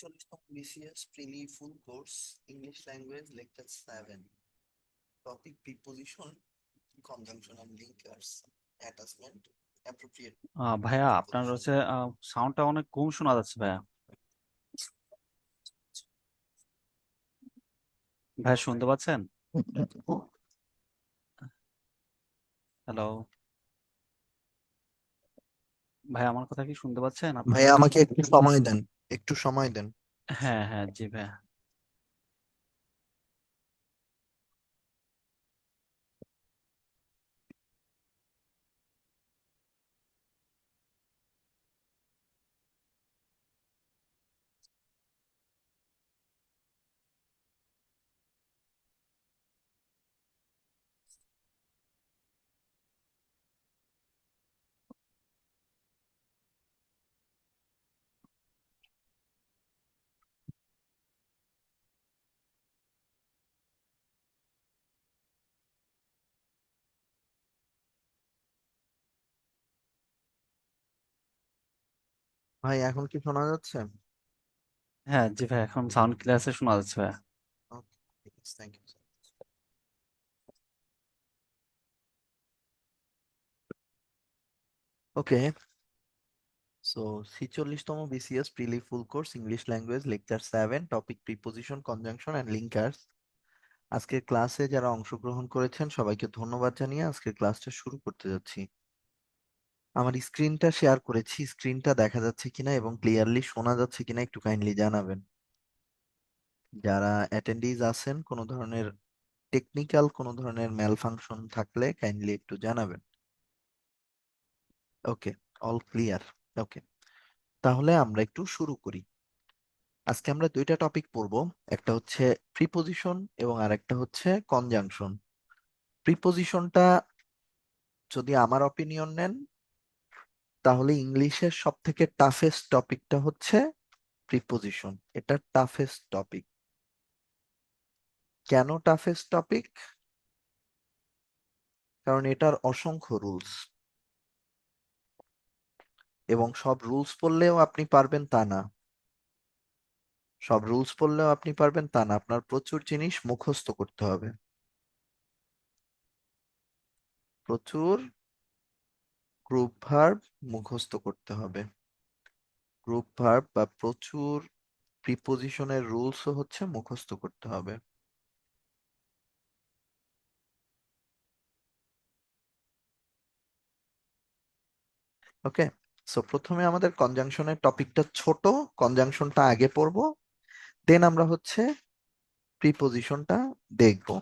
40তম BCS Preli Full Course English Language Lecture 7. Topic Preposition, Conjunction and Linkers, Attachment, Appropriate ভাইয়া আপনার Preposition. হচ্ছে সাউন্ডটা অনেক কম শোনা যাচ্ছে ভাইয়া। ভাইয়া শুনতে পাচ্ছেন? হ্যালো ভাই, আমার কথা কি শুনতে পাচ্ছেন আপনারা? ভাইয়া আমাকে একটু সময় দেন, একটু সময় দেন। হ্যাঁ হ্যাঁ, জি ভাইয়া। ভাই এখন কি শোনা যাচ্ছে? হ্যাঁ জি ভাইয়া, এখন সাউন্ড ক্লিয়ার শোনা যাচ্ছে ভাইয়া। Okay, thank you. Okay, so 46তম BCS Preli Full Course English Language Lecture 7, Topic Preposition, Conjunction and Linkers. আজকের ক্লাসে যারা অংশগ্রহণ করেছেন সবাইকে ধন্যবাদ জানিয়ে আজকের ক্লাসটা শুরু করতে যাচ্ছি। আমার স্ক্রিনটা শেয়ার করেছি, স্ক্রিনটা দেখা যাচ্ছে কিনা এবং ক্লিয়ারলি শোনা যাচ্ছে কিনা একটু কাইন্ডলি জানাবেন। যারা অ্যাটেন্ডিজ আছেন, কোনো ধরনের টেকনিক্যাল কোনো ধরনের ম্যাল ফাংশন থাকলে কাইন্ডলি একটু জানাবেন। ওকে, অল ক্লিয়ার। ওকে, তাহলে আমরা একটু শুরু করি। আজকে আমরা দুইটা টপিক পড়বো, একটা হচ্ছে প্রিপোজিশন এবং আরেকটা হচ্ছে কনজাংশন। প্রিপোজিশনটা যদি আমার অপিনিয়ন নেন তাহলে ইংলিশের সব থেকে টাফেস্ট টপিকটা হচ্ছে প্রিপোজিশন। এটা টাফেস্ট টপিক। কেন টাফেস্ট টপিক? কারণ এটার অসংখ্য রুলস, এবং সব রুলস পড়লেও আপনি পারবেন তা না। সব রুলস পড়লেও আপনি পারবেন তা না, আপনার প্রচুর জিনিস মুখস্থ করতে হবে। প্রচুর গ্রুপ ভার্ব মুখস্থ করতে হবে। গ্রুপ ভার্ব বা প্রচুর প্রিপোজিশনের রুলসও হচ্ছে মুখস্থ করতে হবে। ওকে, সো প্রথমে আমাদের কনজাংশনের টপিকটা ছোট, কনজাংশনটা আগে পড়বো, দেন আমরা হচ্ছে প্রিপোজিশনটা দেখবো।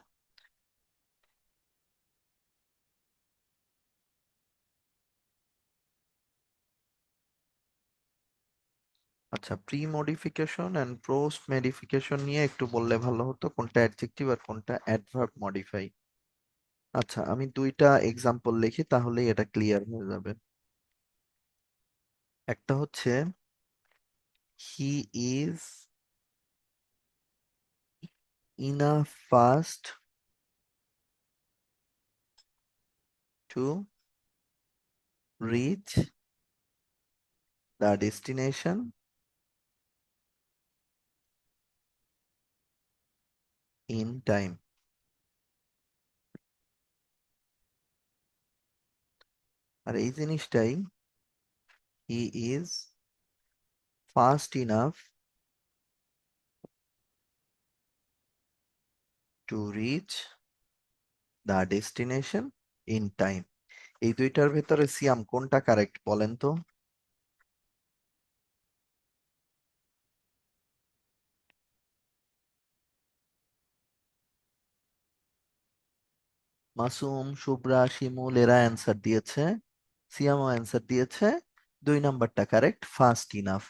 আচ্ছা, pre modification and post modification নিয়ে একটু বললে ভালো হতো, কোনটা অ্যাডজেক্টিভ আর কোনটা অ্যাডভার্ব মডিফাই। আচ্ছা, আমি দুইটা এক্সাম্পল লিখি তাহলেই এটা ক্লিয়ার হয়ে যাবে। একটা হচ্ছে he is enough fast to reach the destination in time. আর এই জিনিসটাই, he is fast enough to reach the destination in time. এই দুইটার ভেতরে সিয়াম কোনটা কারেক্ট বলেন তো? মাসুম, শুভ্রা, শিমুল এরা অ্যান্সার দিয়েছে, সিয়ামও অ্যান্সার দিয়েছে। দুই নাম্বারটা কারেক্ট, ফাস্ট ইনাফ।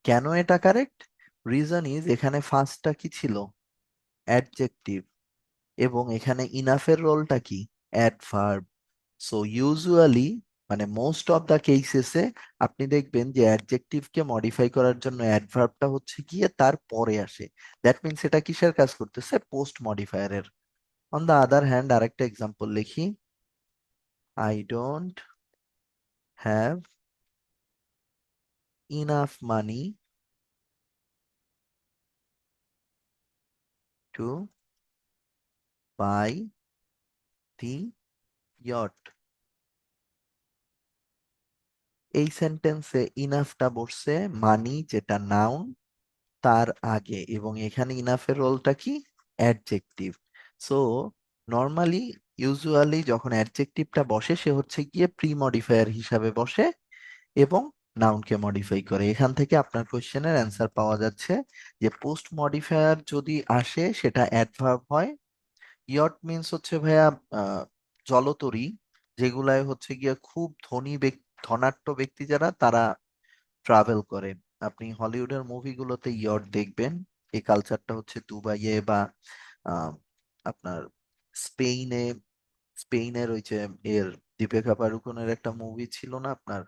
কেন এটা কারেক্ট? রিজন ইজ, এখানে ফার্স্টটা কি ছিল? অ্যাডজেক্টিভ, এবং এখানে ইনাফের রোলটা কি? অ্যাডভার্ব। সো ইউজুয়ালি, মানে মোস্ট অফ দা কেসেসে আপনি দেখবেন যে অ্যাডজেক্টিভকে মডিফাই করার জন্য অ্যাডভার্বটা হচ্ছে গিয়ে তার পরে আসে। দ্যাট মিনস এটা কিসের কাজ করতেছে? পোস্ট মডিফায়ারের। অন দা আদার হ্যান্ড, আরেকটা এক্সাম্পল লিখি। I don't have enough money to buy the yacht. এই সেন্টেন্সে ইনাফটা বসছে মানি, যেটা নাউন, তার আগে, এবং এখানে ইনাফের রোলটা কি? অ্যাডজেক্টিভ। সো নর্মালি ইউজুয়ালি যখন অ্যাডজেক্টিভটা বসে সে হচ্ছে গিয়ে প্রি মডিফায়ার হিসাবে বসে এবং নাউনকে মডিফাই করে। এখান থেকে আপনার কোশ্চেনের অ্যান্সার পাওয়া যাচ্ছে যে পোস্ট মডিফায়ার যদি আসে সেটা অ্যাডভার্ব হয়। ইয়ট মিন্স হচ্ছে ভাইয়া জলতরী, যেগুলায় হচ্ছে গিয়ে খুব ধনী ধনাঢ্য ব্যক্তি যারা তারা ট্রাভেল করে। আপনি হলিউডের মুভিগুলোতে ইয়ট দেখবেন। এই কালচারটা হচ্ছে দুবাইয়ে বা আহ, আপনার স্পেনে, স্পেনের ওই যে এর দীপিকা পাড়ুকোনের একটা মুভি ছিল না আপনার,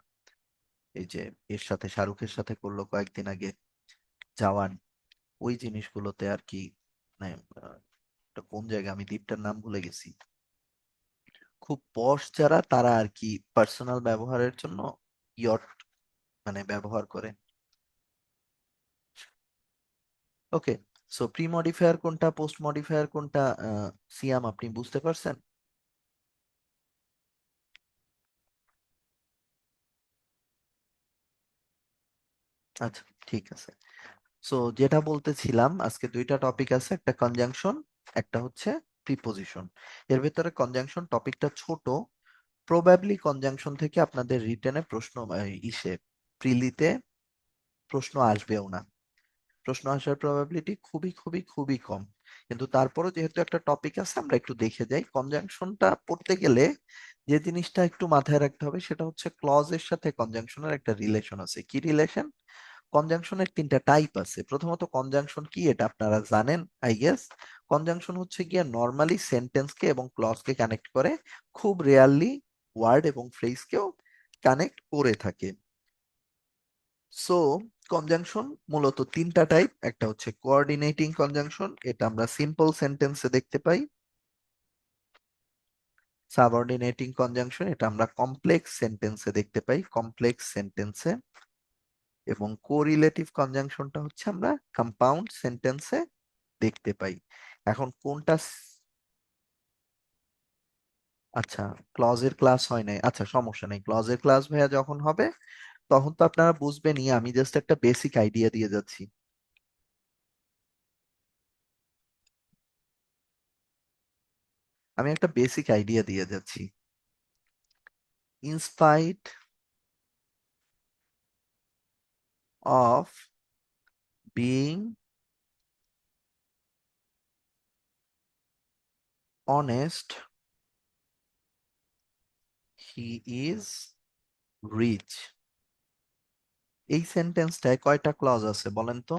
এই যে এর সাথে শাহরুখের সাথে করলো কয়েকদিন আগে, জওয়ান, ওই জিনিসগুলোতে আর কি। মানে এটা কোন জায়গা, আমি দ্বীপটার নাম ভুলে গেছি। খুব পশ যারা তারা আর কি পার্সোনাল ব্যবহারের জন্য ইয়ট মানে ব্যবহার করে। ওকে, সো প্রি মডিফায়ার কোনটা, পোস্ট মডিফায়ার কোনটা, সিয়াম আপনি বুঝতে পারছেন? আচ্ছা, ঠিক আছে। সো যেটা বলতেছিলাম, আজকে দুইটা টপিক আছে, একটা কনজাংশন, একটা হচ্ছে প্রিপোজিশন। এর ভেতরে কনজাংশন টপিকটা ছোট, প্রবাবলি কনজাংশন থেকে আপনাদের রিটেনে প্রশ্ন প্রিলিতে প্রশ্ন আসবেও না। প্রশ্ন আসার প্রবাবিলিটি খুবই খুবই খুবই কম। কিন্তু তারপরও যেহেতু একটা টপিক আছে আমরা একটু দেখে যাই। কনজাংশনটা পড়তে গেলে যে জিনিসটা একটু মাথায় রাখতে হবে সেটা হচ্ছে ক্লজের সাথে কনজাংশনের একটা রিলেশন আছে। কি রিলেশন? কনজাংশনের তিনটা টাইপ আছে। প্রথমত কনজাংশন কি এটা আপনারা জানেন আই গেস। কনজাংশন হচ্ছে গিয়ে নর্মালি সেন্টেন্সকে এবং ক্লজকে কানেক্ট করে, খুব রেয়ারলি ওয়ার্ড এবং ফ্রেজকেও কানেক্ট করে থাকে। সো কনজাংশন মূলত তিনটা টাইপ। একটা হচ্ছে কোঅর্ডিনেটিং কনজাংশন, এটা আমরা সিম্পল সেন্টেন্সে দেখতে পাই। সাবঅর্ডিনেটিং কনজাংশন, এটা আমরা কমপ্লেক্স সেন্টেন্সে দেখতে পাই, কমপ্লেক্স সেন্টেন্সে। এবং কোরিলেটিভ কনজাংশনটা হচ্ছে আমরা কম্পাউন্ড সেন্টেন্সে দেখতে পাই। এখন কোনটা আচ্ছা, ক্লজের ক্লাস হয় নাই, আচ্ছা সমস্যা নেই, ক্লজের ক্লাস ভাইয়া যখন হবে তখন তো আপনারা বুঝবেনই। আমি জাস্ট একটা বেসিক আইডিয়া দিয়ে যাচ্ছি। আমি একটা বেসিক আইডিয়া দিয়ে যাচ্ছি। In spite of being honest he is rich. এই সেন্টেন্সটায় কয়টা ক্লজ আছে বলেন তো?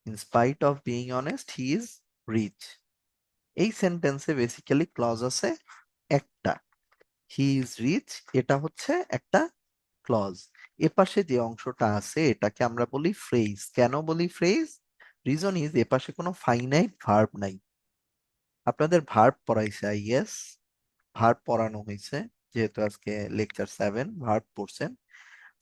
In spite of being honest he is rich, এই সেন্টেন্সে বেসিক্যালি ক্লজ আছে একটা। হি ইজ রিচ এটা হচ্ছে একটা ক্লজ। এপাশে যে অংশটা আছে এটাকে আমরা বলি ফ্রেজ। কেন বলি ফ্রেজ? রিজন ইজ এপাশে কোনো ফাইনাইট ভার্ব নাই। আপনাদের ভার্ব পড়াইছে আই গেস, ভার্ব পড়ানো হয়েছে, যেহেতু আজকে লেকচার 7 ভার্ব পড়ছেন।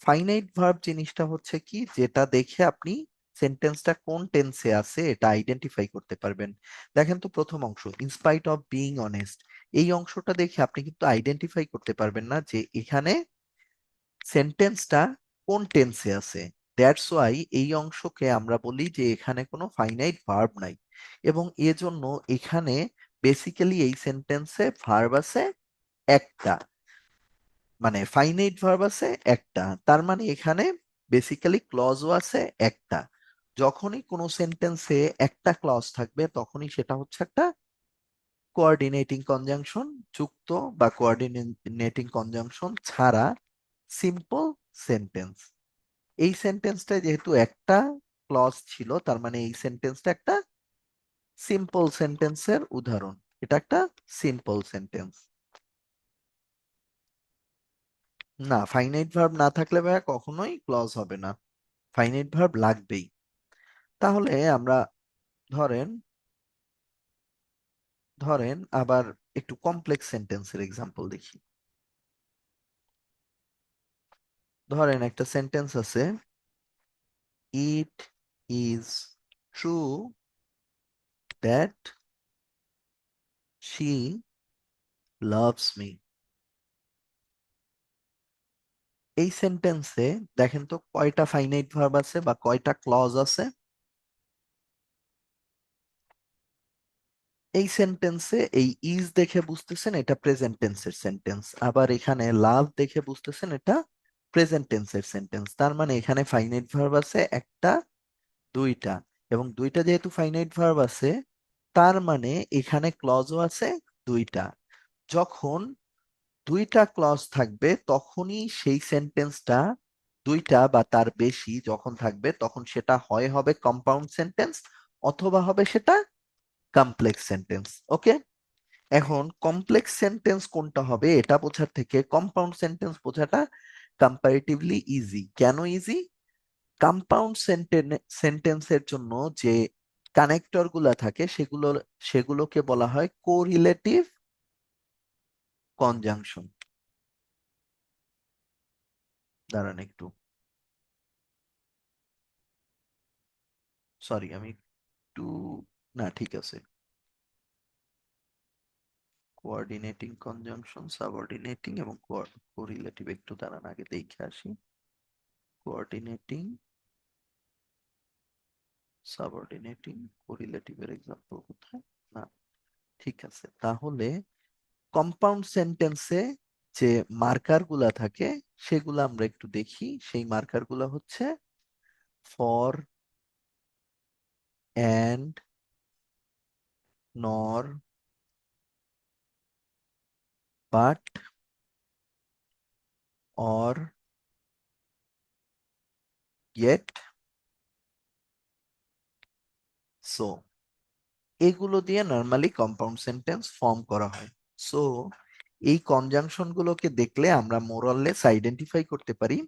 ফাইনাইট ভার্ব জিনিসটা হচ্ছে কি, যেটা দেখে আপনি সেন্টেন্সটা কোন টেন্সে আছে এটা আইডেন্টিফাই করতে পারবেন। দেখেন তো প্রথম অংশ ইনস্পাইট অফ বিইং অনেস্ট, এই অংশটা দেখে আপনি কিন্তু আইডেন্টিফাই করতে পারবেন না যে এখানে সেন্টেন্সটা কোন টেন্সে আছে। দ্যাটস ওয়াই এই অংশকে আমরা বলি যে এখানে কোনো ফাইনাইট ভার্ব নাই। এবং এজন্য এখানে বেসিক্যালি এই সেন্টেন্সে ভার্ব আছে একটা, মানে ফাইনাইট ভার্ব আছে একটা। তার মানে এখানে বেসিক্যালি ক্লজও আছে একটা। যখনই কোনো সেন্টেন্সে একটা ক্লজ থাকবে তখনই সেটা হচ্ছে একটা কোঅর্ডিনেটিং কনজাংশন যুক্ত বা কোঅর্ডিনেটিং কনজাংশন ছাড়া সিম্পল সেন্টেন্স। এই সেন্টেন্সটা যেহেতু একটা ক্লজ ছিল তার মানে এই সেন্টেন্সটা একটা সিম্পল সেন্টেন্সের উদাহরণ। এটা একটা সিম্পল সেন্টেন্স। না, ফাইনাইট ভার্ব না থাকলে ভাইয়া কখনোই ক্লজ হবে না, ফাইনাইট ভার্ব লাগবেই। তাহলে আমরা ধরেন ধরেন আবার একটু কমপ্লেক্স সেন্টেন্সের এক্সাম্পল দেখি। ধরেন একটা সেন্টেন্স আছে, it is true that she loves me। এই সেন্টেন্সে দেখেন তো কয়টা ফাইনাইট ভার্ব আছে বা কয়টা ক্লজ আছে। এই সেন্টেন্সে এই ইজ দেখে বুঝতেছেন এটা প্রেজেন্ট টেন্সের সেন্টেন্স, আবার এখানে লাভ দেখে বুঝতেছেন এটা প্রেজেন্ট টেন্সের সেন্টেন্স। তার মানে এখানে ফাইনাইট ভার্ব আছে একটা, দুইটা, এবং দুইটা যেহেতু ফাইনাইট ভার্ব আছে তার মানে এখানে ক্লজও আছে দুইটা। যখন দুইটা ক্লজ থাকবে তখনই সেই সেন্টেন্সটা, দুইটা বা তার বেশি যখন থাকবে তখন সেটা হয় হবে কম্পাউন্ড সেন্টেন্স অথবা হবে সেটা কমপ্লেক্স সেন্টেন্স। ওকে, এখন কমপ্লেক্স সেন্টেন্স কোনটা হবে এটা বোঝার থেকে কম্পাউন্ড সেন্টেন্স বোঝাটা কম্পারেটিভলি ইজি। কেন ইজি? কম্পাউন্ড সেন্টেন্সের জন্য যে কানেক্টর গুলা থাকে সেগুলোকে বলা হয় কোরিলেটিভ কনজাংশন। দাঁড়ান একটু, সরি আমি একটু, না ঠিক আছে, কোঅর্ডিনেটিং কনজাংশন, সাবঅর্ডিনেটিং এবং কোরিলেটিভ, একটু দাঁড়ান আগে দেখে আসি। কোঅর্ডিনেটিং, সাবঅর্ডিনেটিং, কোরিলেটিভের এক্সাম্পল কোথায়? না, ঠিক আছে তাহলে কম্পাউন্ড সেন্টেন্সে যে মার্কার গুলা থাকে সেগুলো আমরা একটু দেখি। সেই মার্কার গুলা হচ্ছে ফর, অ্যান্ড, নর, বাট, অর, ইয়েট, সো। এগুলো দিয়ে নর্মালি কম্পাউন্ড সেন্টেন্স ফর্ম করা হয়। সো এই কনজাংশন গুলোকে দেখলে আমরা মোরলেস আইডেন্টিফাই করতে পারি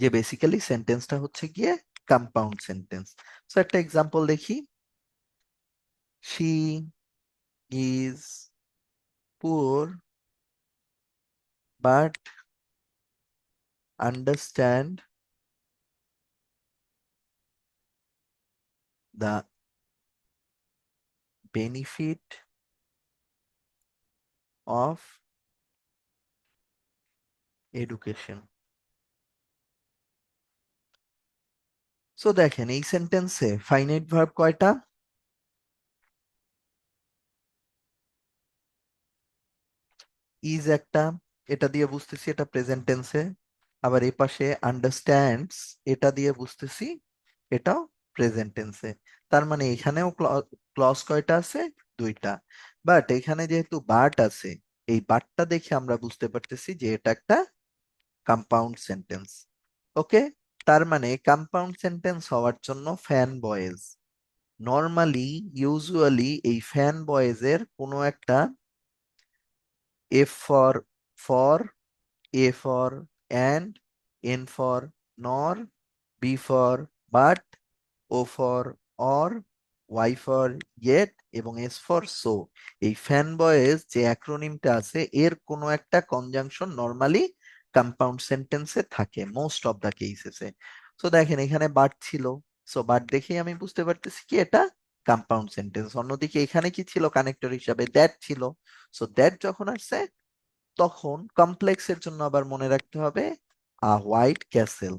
যে বেসিক্যালি সেন্টেন্সটা হচ্ছে গিয়ে কম্পাউন্ড সেন্টেন্স। সো একটা এক্সাম্পল দেখি। She is poor but understand the benefit of education. So দেখেন এই সেন্টেন্সে ফাইনাইট ভার্ব কয়টা? ইজ একটা, এটা দিয়ে বুঝতেছি এটা প্রেজেন্ট টেন্সে। আবার এই পাশে আন্ডারস্ট্যান্ডস, এটা দিয়ে বুঝতেছি এটাও প্রেজেন্ট টেন্সে। তার মানে এখানেও ক্লজ কয়টা আছে? দুইটা। বাট এখানে যেহেতু বাট আছে, এই বাটটা দেখে আমরা বুঝতে পারতেছি যে এটা একটা কম্পাউন্ড সেন্টেন্স। ওকে, তার মানে কম্পাউন্ড সেন্টেন্স হওয়ার জন্য ফ্যান বয়েজ, নর্মালি ইউজুয়ালি এই ফ্যান বয়েজের কোনো একটা F for for, A for and, N for nor, B for but, O for or, Y for yet এবং S for so। এই ফ্যান বয়েজ যে অ্যাক্রোনিমটা আছে এর কোনো একটা কনজাংশন নর্মালি কম্পাউন্ড সেন্টেন্সে থাকে মোস্ট অফ দ্য কেসেসে। সো দেখেন এখানে বাট ছিল, সো বাট দেখেই আমি বুঝতে পারতেছি কি এটা কম্পাউন্ড সেন্টেন্স। অন্যদিকে এখানে কি ছিল কানেক্টর হিসাবে? দ্যাট ছিল। সো দ্যাট যখন আসছে তখন কমপ্লেক্সের জন্য আবার মনে রাখতে হবে আ হোয়াইট ক্যাসেল।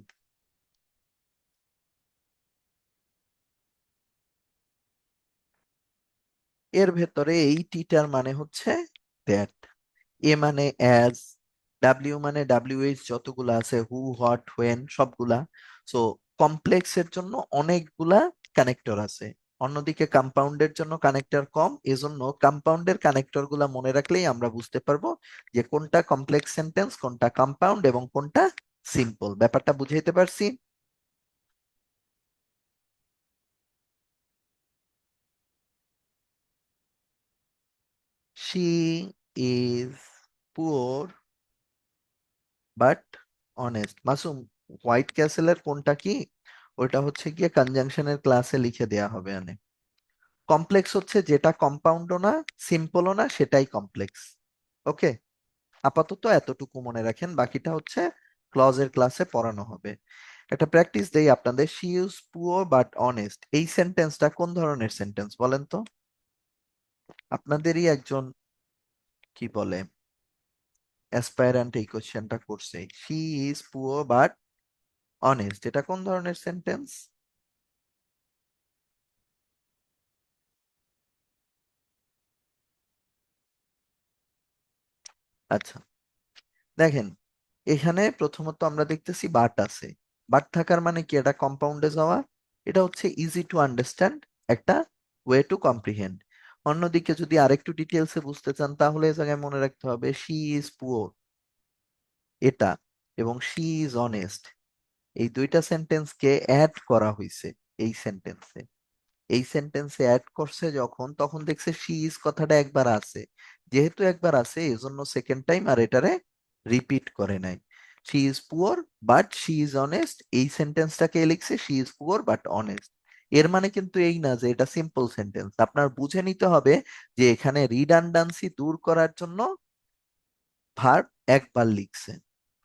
এর ভেতরে এই টিটার মানে হচ্ছে দ্যাট, এ মানে অ্যাজ, ডাব্লিউ মানে ডাব্লিউএইচ যতগুলা আছে, হু, হোয়াট, হোয়েন সবগুলা। সো কমপ্লেক্সের জন্য অনেকগুলা কানেক্টর আছে, অন্যদিকে কম্পাউন্ডের জন্য কানেক্টর কম। এজন্য কম্পাউন্ডের কানেক্টর গুলা মনে রাখলেই আমরা বুঝতে পারবো যে কোনটা কমপ্লেক্স সেন্টেন্স, কোনটা কম্পাউন্ড এবং কোনটা সিম্পল। ব্যাপারটা বুঝাইতে পারছি? She is poor but honest। Masum, white ক্যাসেলের কোনটা কি? ওটা হচ্ছে গিয়ে কনজাংশনের ক্লাসে লিখে দেয়া হবে। আনে কমপ্লেক্স হচ্ছে যেটা কম্পাউন্ডও না সিম্পলও না সেটাই কমপ্লেক্স। ওকে, আপাতত এতটুকু মনে রাখেন, বাকিটা হচ্ছে ক্লজের ক্লাসে পড়ানো হবে। একটা প্র্যাকটিস দেই আপনাদের, she is poor but honest, এই সেন্টেন্সটা কোন ধরনের সেন্টেন্স বলেন তো? আপনাদেরই একজন কি বলে অ্যাসপায়ারেন্ট এই কোশ্চেনটা করছে, she is poor but honest, এটা কোন ধরনের সেন্টেন্স? আচ্ছা, দেখেন এখানে প্রথমত আমরা দেখতেছি বাট আছে। বাট থাকার মানে কি, এটা কম্পাউন্ডে যাওয়া, এটা হচ্ছে ইজি টু আন্ডারস্ট্যান্ড, একটা ওয়ে টু কম্প্রিহেন্ড। অন্যদিকে যদি আরেকটু ডিটেলসে বুঝতে চান তাহলে এই জায়গায় মনে রাখতে হবে শি ইজ পুয়ার, এটা, এবং শি ইজ অনেস্ট, এই দুইটা সেন্টেন্সকে অ্যাড করা হয়েছে এই সেন্টেন্সে। এই সেন্টেন্সে অ্যাড করছে যখন, তখন দেখছে শি ইজ কথাটা একবার আছে, যেহেতু একবার আছে এজন্য সেকেন্ড টাইম আর এটারে রিপিট করে নাই। She is poor but she is honest, এই সেন্টেন্সটাকে লিখছে she is poor but honest. এর মানে কিন্তু এই না যে এটা সিম্পল সেন্টেন্স, আপনার বুঝে নিতে হবে যে এখানে রিডান্ডান্সি দূর করার জন্য ভার্ব একবার লিখছে,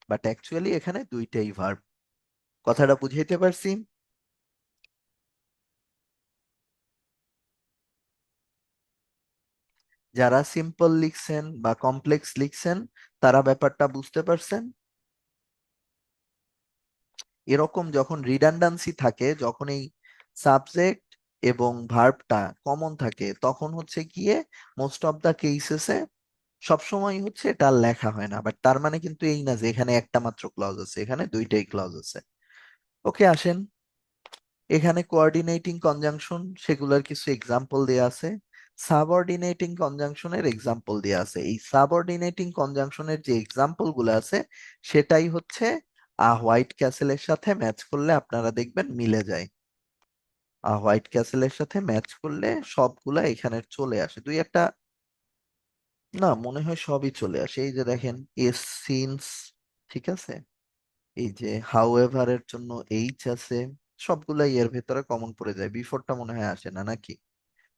বাট অ্যাকচুয়ালি এখানে দুইটাই ভার্ব। কথাটা বুঝাইতে পারছি? যারা সিম্পল লিখছেন বা কমপ্লেক্স লিখছেন তারা ব্যাপারটা বুঝতে পারছেন। এরকম যখন রিডান্ডান্সি থাকে, যখন এই সাবজেক্ট এবং ভার্বটা কমন থাকে, তখন হচ্ছে গিয়ে মোস্ট অফ দা কেসেসে সবসময় হচ্ছে এটা আর লেখা হয় না, বাট তার মানে কিন্তু এই না যে এখানে একটা মাত্র ক্লজ আছে, এখানে দুইটাই ক্লজ আছে। ওকে, আসেন এখানে কোঅর্ডিনেটিং কনজাংশন সেগুলোর কিছু এক্সাম্পল দেয়া আছে, সাবঅর্ডিনেটিং কনজাংশনের এক্সাম্পল দেয়া আছে। এই সাবঅর্ডিনেটিং কনজাংশনের যে এক্সাম্পল গুলো আছে সেটাই হচ্ছে হোয়াইট ক্যাসেলের সাথে ম্যাচ করলে আপনারা দেখবেন মিলে যায়। হোয়াইট ক্যাসেলের সাথে ম্যাচ করলে সবগুলা এখানে চলে আসে, দুই একটা না মনে হয় সবই চলে আসে। এই যে দেখেন এস সিন্স, ঠিক আছে, এই যে হাউ এর জন্য এইচ আছে, সবগুলাই এর ভেতরে কমন পড়ে যায়। বিফোরটা মনে হয় আসে না, নাকি?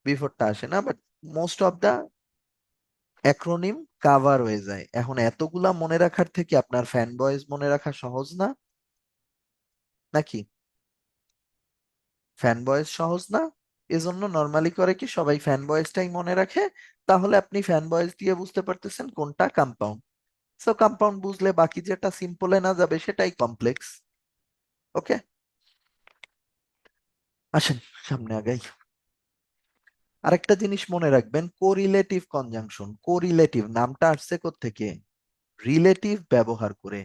বিফোরটা আসে না, but most of the acronym cover হয়ে যায়। এখন এতগুলা মনে রাখার থেকে আপনার ফ্যান বয়েজ মনে রাখা সহজ না, নাকি? ফ্যান বয়েজ সহজ না, এজন্য নর্মালি করে কি সবাই ফ্যান বয়েজটাই মনে রাখে। তাহলে আপনি ফ্যান বয়েজ দিয়ে বুঝতে পারতেছেন কোনটা কম্পাউন্ড। সো কম্পাউন্ড বুঝলে বাকি যেটা সিম্পলে না যাবে সেটাই কমপ্লেক্স। ওকে, আসেন সামনে আগাই। আরেকটা জিনিস মনে রাখবেন, কোরিলেটিভ কনজাংশন। কোরিলেটিভ নামটা আসছে থেকে, রিলেটিভ ব্যবহার করে।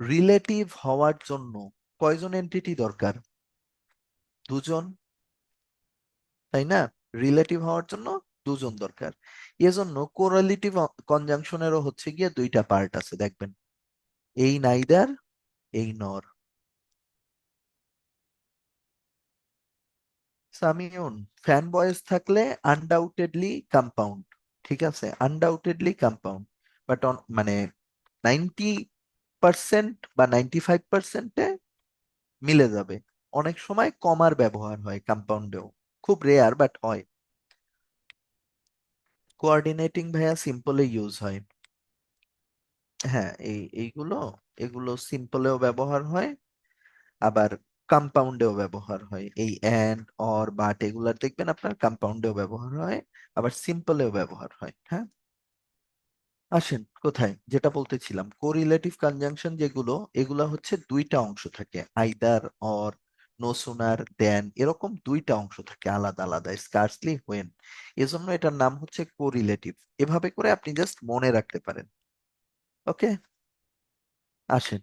রিলেটিভ হওয়ার জন্য কয়জন এন্টিটি দরকার? দুজন, তাই না? রিলেটিভ হওয়ার জন্য দুজন দরকার। এজন্য কোরিলেটিভ কনজাংশনেরও হচ্ছে গিয়ে দুইটা পার্ট আছে, দেখবেন, এই নাইদার, এই নর। সামিউন, ফ্যান বয়েজ থাকলে আনডাউটেডলি কম্পাউন্ড, ঠিক আছে, আনডাউটেডলি কম্পাউন্ড, বাট মানে 90% বা 95%-এ মিলে যাবে। অনেক সময় কমার ব্যবহার হয় কম্পাউন্ডেও, খুব রেয়ার বাট হয়। কোঅর্ডিনেটিং ভাইয়া সিম্পলে ইউজ হয়। হ্যাঁ, এইগুলো, এগুলো সিম্পলেও ব্যবহার হয়, আবার কম্পাউন্ডেও ব্যবহার হয়। এই এন্ড অর বাট এগুলার দেখবেন আপনার কম্পাউন্ডেও ব্যবহার হয়, আবার সিম্পলেও ব্যবহার হয়। হ্যাঁ, আসেন কোথায় যেটা বলতেছিলাম, কোরিলেটিভ কনজাংশন যেগুলো, এগুলা হচ্ছে দুইটা অংশ থাকে, আইদার অর, নো সুনার দেন, এরকম দুইটা অংশ থাকে আলাদা আলাদা, স্কার্সলি হোয়েন। এজন্য এটার নাম হচ্ছে কোরিলেটিভ। এভাবে করে আপনি জাস্ট মনে রাখতে পারেন। ওকে, আসেন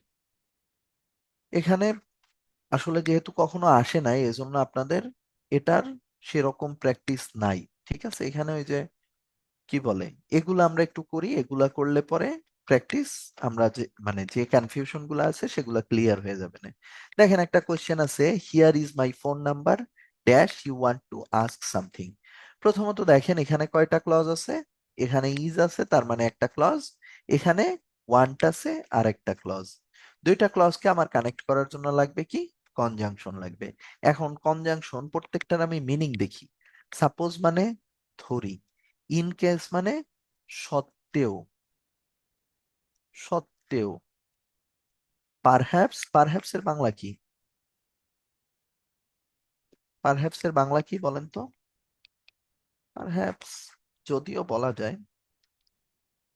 এখানে, আসলে যেহেতু কখনো আসে নাই এজন্য আপনাদের এটার সেরকম প্র্যাকটিস নাই। ঠিক আছে, এখানে ওই যে কি বলে, এগুলা আমরা একটু করি, এগুলা করলে পরে প্র্যাকটিস, আমরা যে মানে যে কনফিউশন গুলো আছে সেগুলা ক্লিয়ার হয়ে যাবে না। দেখেন একটা কোশ্চেন আছে, here is my phone number dash you want to ask something. প্রথমত দেখেন এখানে কয়টা ক্লজ আছে, এখানে ইজ আছে তার মানে একটা ক্লজ, এখানে ওয়ান্ট আছে আর একটা ক্লজ। দুইটা ক্লজকে আমার কানেক্ট করার জন্য লাগবে কি, কনজাংশন লাগবে। এখন কনজাংশন প্রত্যেকটার আমি মিনিং দেখি। সাপোজ মানে ধরি, ইন কেস মানে সত্ত্বেও, সত্ত্বেও, পারহ্যাপস, পারহ্যাপস এর বাংলা কি? পারহ্যাপস এর বাংলা কি বলেন তো? পারহ্যাপস যদিও বলা যায়,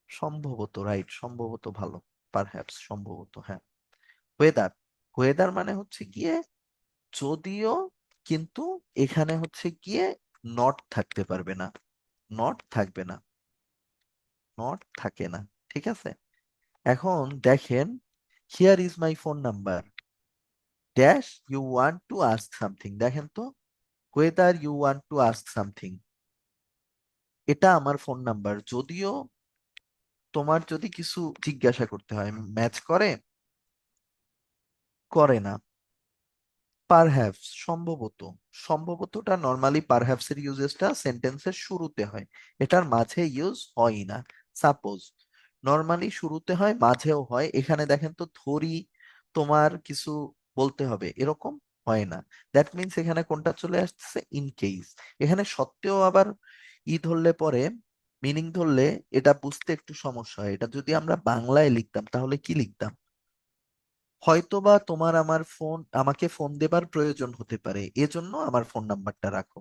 সম্ভবত, রাইট, সম্ভবত ভালো। পারহ্যাপস সম্ভবত, হ্যাঁ। ওয়েদার, ওয়েদার মানে হচ্ছে গিয়ে যদিও, কিন্তু এখানে হচ্ছে গিয়ে নট থাকতে পারবে না, নট থাকবে না, নট থাকে না, ঠিক আছে। এখন দেখেন, here is my phone number, dash you want to ask something, দেখেন তো, whether you want to ask something, এটা আমার ফোন নাম্বার, যদিও তোমার যদি কিছু জিজ্ঞাসা করতে হয়, ম্যাচ করে, করে না। পারহ্যাপস সম্ভবত, সম্ভবতটা নর্মালি পারহ্যাপস এর ইউজেসটা সেন্টেন্সের শুরুতে হয়, এটার মাঝে ইউজ হয় না। সাপোজ নর্মালি শুরুতে হয়, মাঝেও হয়, এখানে দেখেন তো ধরি, তোমার কিছু বলতে হবে, এরকম হয় না। দ্যাট মিনস এখানে কোনটা চলে আসছে, ইন কেস। এখানে সত্ত্বেও আবার ধরলে পরে, মিনিং ধরলে এটা বুঝতে একটু সমস্যা হয়। এটা যদি আমরা বাংলায় লিখতাম তাহলে কি লিখতাম, হয়তোবা তোমার আমার ফোন, আমাকে ফোন দেবার প্রয়োজন হতে পারে, এজন্য আমার ফোন নাম্বারটা রাখো।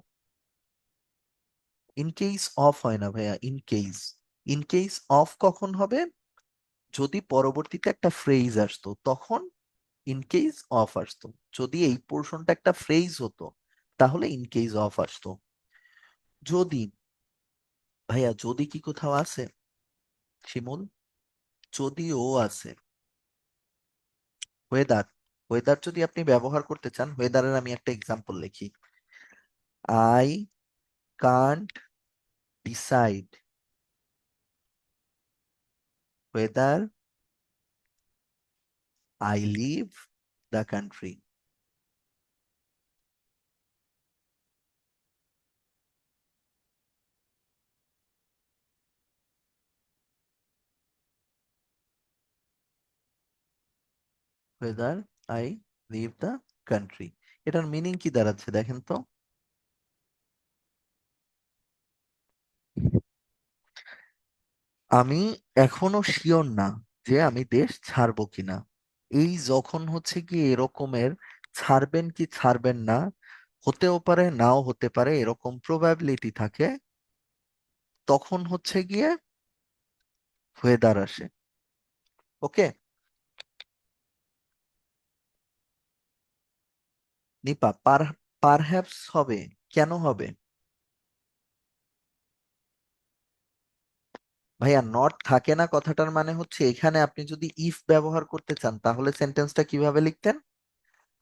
ইন কেস অফ হয় না ভাইয়া, in case. In case of কখন হবে, যদি পরবর্তীতে একটা ফ্রেজ আসতো তখন ইন কেস অফ আসতো। যদি এই পোর্শনটা একটা ফ্রেজ হতো তাহলে ইন কেস অফ আসতো। যদি, ভাইয়া যদি কি কোথাও আছে শিমুল? যদিও আছে। ওয়েদার, ওয়েদার যদি আপনি ব্যবহার করতে চান, ওয়েদারের আমি একটা এক্সাম্পল লিখি, I can't decide whether I leave the country. Whether I leave the country. এটার মিনিং কি দাঁড়াচ্ছে দেখেন তো, আমি এখনো শিওর না যে আমি দেশ ছাড়বো কিনা। এই যখন হচ্ছে কি এরকমের, ছাড়বেন কি ছাড়বেন না, হতেও পারে নাও হতে পারে, এরকম প্রবাবিলিটি থাকে, তখন হচ্ছে গিয়ে ওয়েদার আসে। ওকে, নিপা, পারহ্যাপস হবে, কেন হবে? ভাইয়া নট থাকে না কথাটার মানে হচ্ছে, এখানে আপনি যদি ইফ ব্যবহার করতে চান তাহলে সেন্টেন্সটা কিভাবে লিখতেন,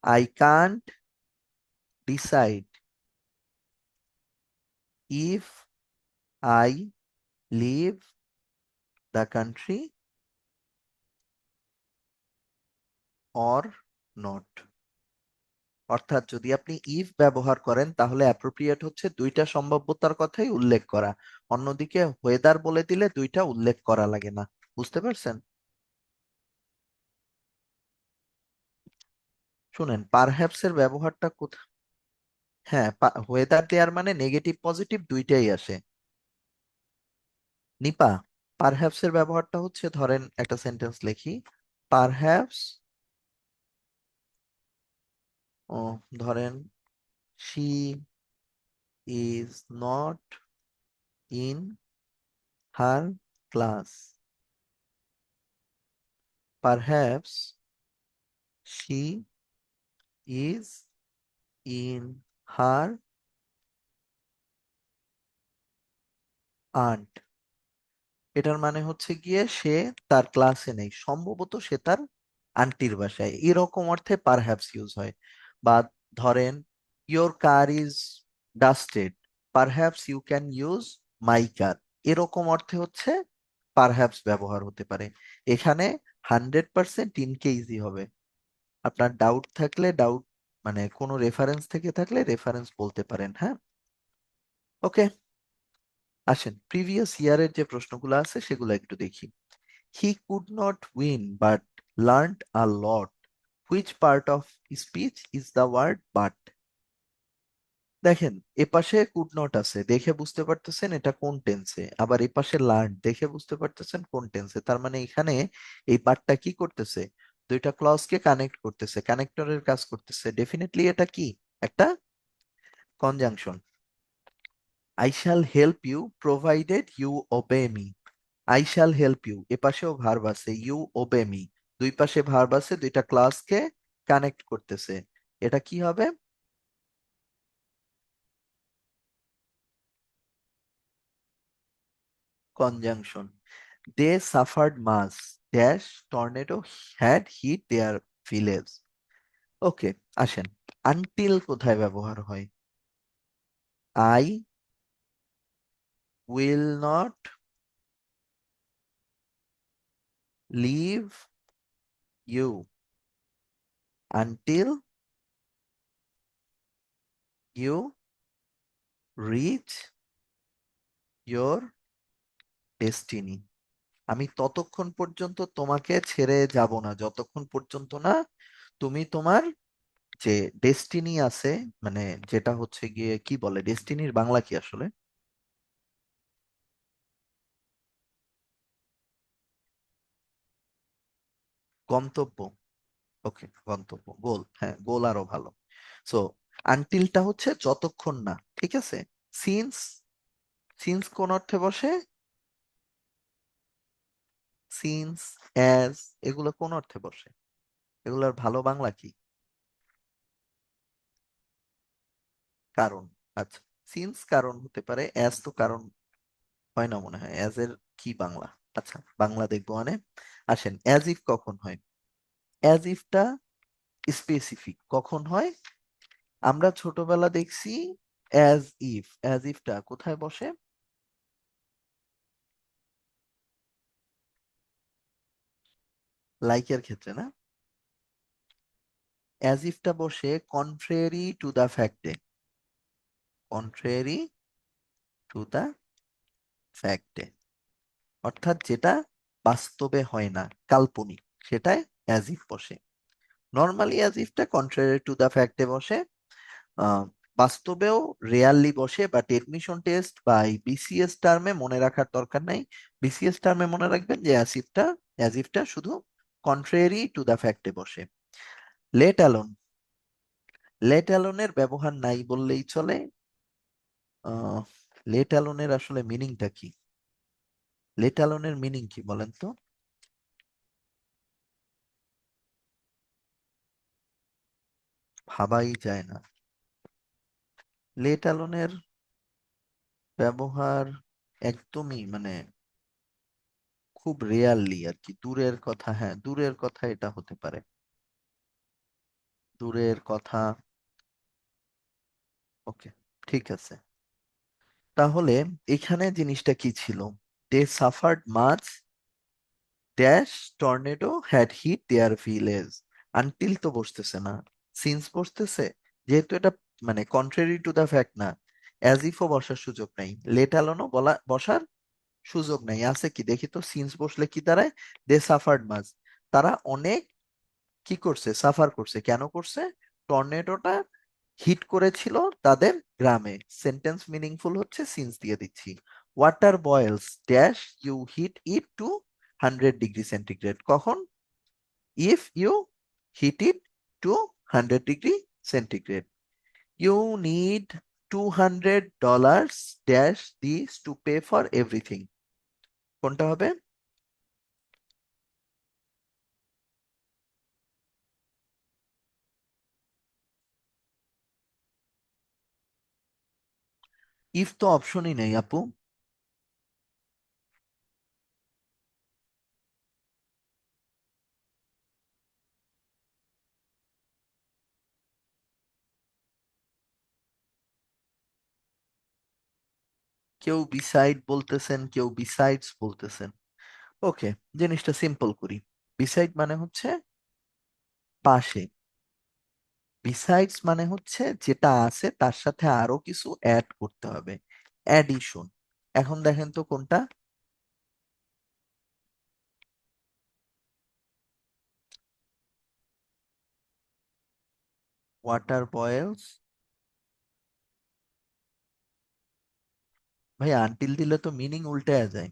I can't decide if I leave the country or not. অর্থাৎ যদি আপনি ইফ ব্যবহার করেন তাহলে অ্যাপ্রোপ্রিয়েট হচ্ছে দুইটা সম্ভাব্যতার কথাই উল্লেখ করা, অন্যদিকে ওয়েদার বলে দিলে দুইটা উল্লেখ করা লাগে না। বুঝতে পারছেন? শুনেন, পারহ্যাপস এর ব্যবহারটা কোথায়, হ্যাঁ, ওয়েদার দেওয়ার মানে নেগেটিভ পজিটিভ দুইটাই আসে। নিপা, পারহ্যাপস এর ব্যবহারটা হচ্ছে, ধরেন একটা সেন্টেন্স লিখি, পারহ্যাপস, ও ধরেন, she is not in her class, perhaps she is in her aunt. এটার মানে হচ্ছে গিয়ে সে তার ক্লাসে নেই, সম্ভবত সে তার আন্টির বাসায়, এরকম অর্থে পারহ্যাপস ইউজ হয়। বা ধরেন, your car is dusted, perhaps you can use my car, এরকম অর্থে হচ্ছে পারহ্যাপস ব্যবহার হতে পারে। এখানে 100% ইনকেসই হবে। আপনার ডাউট থাকলে ডাউট, মানে কোনো রেফারেন্স থেকে থাকলে রেফারেন্স বলতে পারেন, হ্যাঁ। ওকে, আসেন প্রিভিয়াস ইয়ারের যে প্রশ্নগুলো আছে সেগুলো একটু দেখি। He could not win but learned a lot, which part of speech is the word but? দেখেন, এপাশে কুড নট আছে, দেখে বুঝতে পারতেছেন এটা কোন টেন্সে, আবার এপাশে লার্ন, দেখে বুঝতে পারতেছেন কোন টেন্সে। তার মানে এখানে এই পার্টটা কি করতেছে, দুইটা ক্লজকে কানেক্ট করতেছে, কানেক্টরের কাজ করতেছে। ডেফিনেটলি এটা কি একটা conjunction. I shall help you provided you obey me. I shall help you, এ পাশেও ভার্ব আছে, ইউ ওবে মি, দুই পাশে ভার্ব আছে, দুইটা ক্লাসকে কানেক্ট করতেছে। এটা কি হবে? Conjunction. They suffered much dash tornado had hit their village. Okay, আসেন, আনটিল কোথায় ব্যবহার হয়? I will not leave you until you reach your destiny. আমি ততক্ষণ পর্যন্ত তোমাকে ছেড়ে যাব না যতক্ষণ পর্যন্ত না তুমি তোমার যে ডেস্টিনি আছে, মানে যেটা হচ্ছে গিয়ে কি বলে, ডেস্টিনির বাংলা কি আসলে? গন্তব্য। ওকে, গন্তব্য, গোল, হ্যাঁ গোল আরো ভালো। সো আনটিলটা হচ্ছে যতক্ষণ না, ঠিক আছে। সিন্স, সিন্স কোন অর্থে বসে? সিন্স, অ্যাজ, এগুলো কোন অর্থে বসে? এগুলোর ভালো বাংলা কি? কারণ। আচ্ছা, সিন্স কারণ হতে পারে, অ্যাজ তো কারণ হয় না মনে হয়, অ্যাজ এর কি বাংলা? আচ্ছা, বাংলা দেখবো মানে। আসেন, অ্যাজ ইফ কখন হয়? অ্যাজ ইফটা স্পেসিফিক কখন হয়? আমরা ছোটবেলা দেখছি অ্যাজ ইফ, অ্যাজ ইফটা কোথায় বসে? লাইকের ক্ষেত্রে না? অ্যাজ ইফটা বসে কন্ট্রেরি টু দা ফ্যাক্টে, কন্ট্রেরি টু দা ফ্যাক্টে, অর্থাৎ যেটা বাস্তবে হয় না, কাল্পনিক, সেটাই অ্যাজ ইফ বসে। নর্মালি অ্যাজ ইফটা কন্ট্রেরি টু দা ফ্যাক্টে বসে। আহ, বাস্তবেও রেয়ারলি বসে, বাট এডমিশন টেস্ট বা এই বিসিএস টার্মে মনে রাখার দরকার নাই। বিসিএস টার্মে মনে রাখবেন যে অ্যাজ ইফটা শুধু কন্ট্রেরি টু দা ফ্যাক্টে বসে। লেট অ্যালোন, লেট অ্যালোনের ব্যবহার নাই বললেই চলে। লেট অ্যালোনের আসলে মিনিংটা কি? লেট অ্যালোনের মিনিং কি বলেন তো? ভাবাই যায় না। লেট অ্যালোনের ব্যবহার একদমই মানে খুব রেয়ারলি আর কি, দূরের কথা, হ্যাঁ দূরের কথা এটা হতে পারে, দূরের কথা। ওকে, ঠিক আছে। তাহলে এখানে জিনিসটা কি ছিল? They suffered much dash tornado had hit their village. Until তো বসতেছে না, সিন্স বসতেছে। যেহেতু এটা মানে কন্ট্রারি টু দা ফ্যাক্ট না, অ্যাজ ইফও বসার সুযোগ নাই, লেট অ্যালোনও বসার সুযোগ নাই। আছে কি দেখি তো, সিন্স বসলে কি দাঁড়ায়? দে সাফার্ড মাচ, তারা অনেক কি করছে, সাফার করছে। কেন করছে? টর্নেডোটা হিট করেছিল তাদের গ্রামে। সেন্টেন্স মিনিংফুল হচ্ছে, সিন্স দিয়ে দিচ্ছি। Water boils dash you heat it to 100 degree centigrade. কখন? If you heat it to 100 degree centigrade. You need $200 dash this to pay for everything. কোনটা হবে? ইফ তো অপশনই নেই আপু। কেউ বিসাইড বলতেছেন, কেউ বিসাইডস বলতেছেন। ওকে, জিনিসটা সিম্পল করি। বিসাইড মানে হচ্ছে পাশে, বিসাইডস মানে হচ্ছে যেটা আছে তার সাথে আরো কিছু অ্যাড করতে হবে, অ্যাডিশন। এখন দেখেন তো কোনটা? ওয়াটার বয়েলস। ভাই আনটিল দিলে তো মিনিং উল্টে যায়।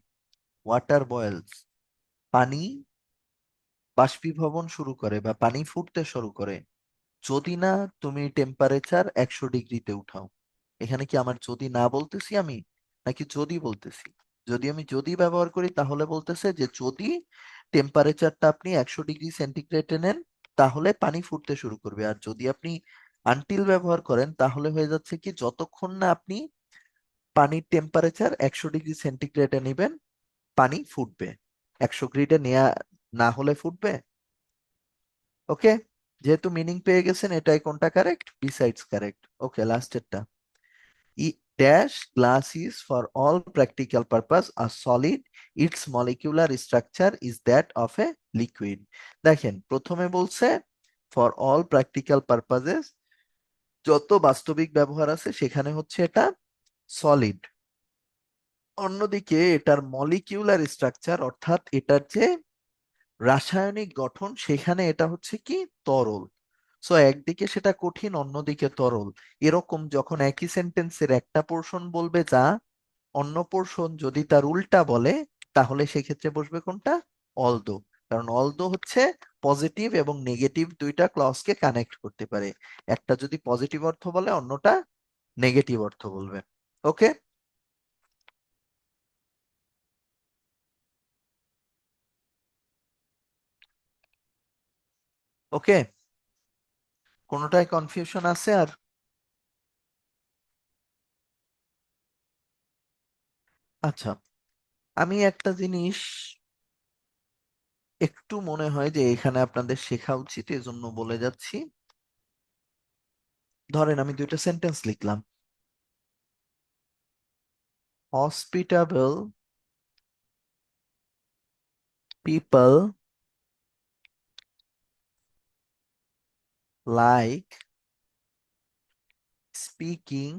ওয়াটার বয়েলস, পানি বাষ্পীভবন শুরু করে বা পানি ফুটতে শুরু করে, যদি না তুমি টেম্পারেচার 100 ডিগ্রিতে উঠাও। এখানে কি আমার যদি না বলতেছি আমি, নাকি যদি বলতেছি? যদি আমি যদি ব্যবহার করি তাহলে বলতেছে যে যদি টেম্পারেচারটা আপনি 100 ডিগ্রি সেন্টিগ্রেডে নেন তাহলে পানি ফুটতে শুরু করবে। আর যদি আপনি আনটিল ব্যবহার করেন তাহলে হয়ে যাচ্ছে কি যতক্ষণ না আপনি পানির টেম্পারেচার 100 ডিগ্রি সেন্টিগ্রেডে নেবেন পানি ফুটবে। 100 গ্রিডে নেয়া না হলে ফুটবে। ওকে, যেহেতু মিনিং পেয়ে গেছেন এটাই কোনটা কারেক্ট, বিসাইডস কারেক্ট। ওকে, লাস্টেরটা। Dash glass is for all practical purpose a solid, its molecular structure is that of a liquid। দেখেন প্রথমে বলছে for all practical purposes, যত বাস্তবিক ব্যবহার আছে সেখানে হচ্ছে এটা সলিড। অন্যদিকে এটার মলিকিউলার স্ট্রাকচার অর্থাৎ এটার যে রাসায়নিক গঠন সেখানে এটা হচ্ছে কি তরল। সো একদিকে সেটা কঠিন অন্যদিকে তরল। এরকম যখন একই সেন্টেন্সের একটা পোর্শন বলবে যা, অন্য পোর্শন যদি তার উল্টা বলে তাহলে সেক্ষেত্রে বসবে কোনটা, অলদো। কারণ অলদো হচ্ছে পজিটিভ এবং নেগেটিভ দুইটা ক্লজকে কানেক্ট করতে পারে। একটা যদি পজিটিভ অর্থ বলে অন্যটা নেগেটিভ অর্থ বলবে। ওকে। ওকে, কোনোটায় কনফিউশন আছে আর? আচ্ছা, আমি একটা জিনিস একটু মনে হয় যে এখানে আপনাদের শেখা উচিত এজন্য বলে যাচ্ছি। ধরেন আমি দুইটা সেন্টেন্স লিখলাম, hospitable people like speaking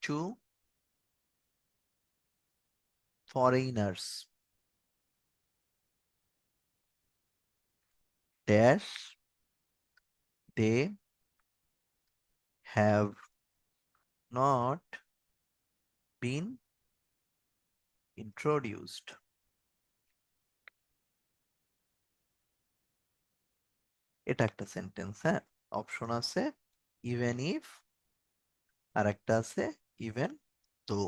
to foreigners dash they have not been introduced. এটা একটা সেন্টেন্স, হ্যাঁ। অপশন আছে ইভেন ইফ, আর একটা আছে ইভেন দো।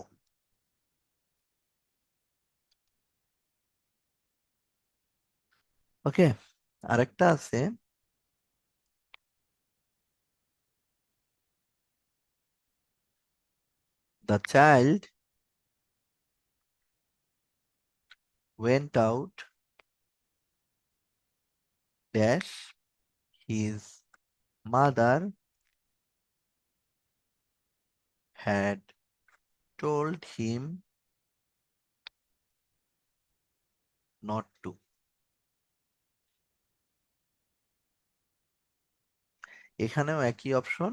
ওকে, আরেকটা আছে the child went out dash his mother had told him not to। এখানেও একই option,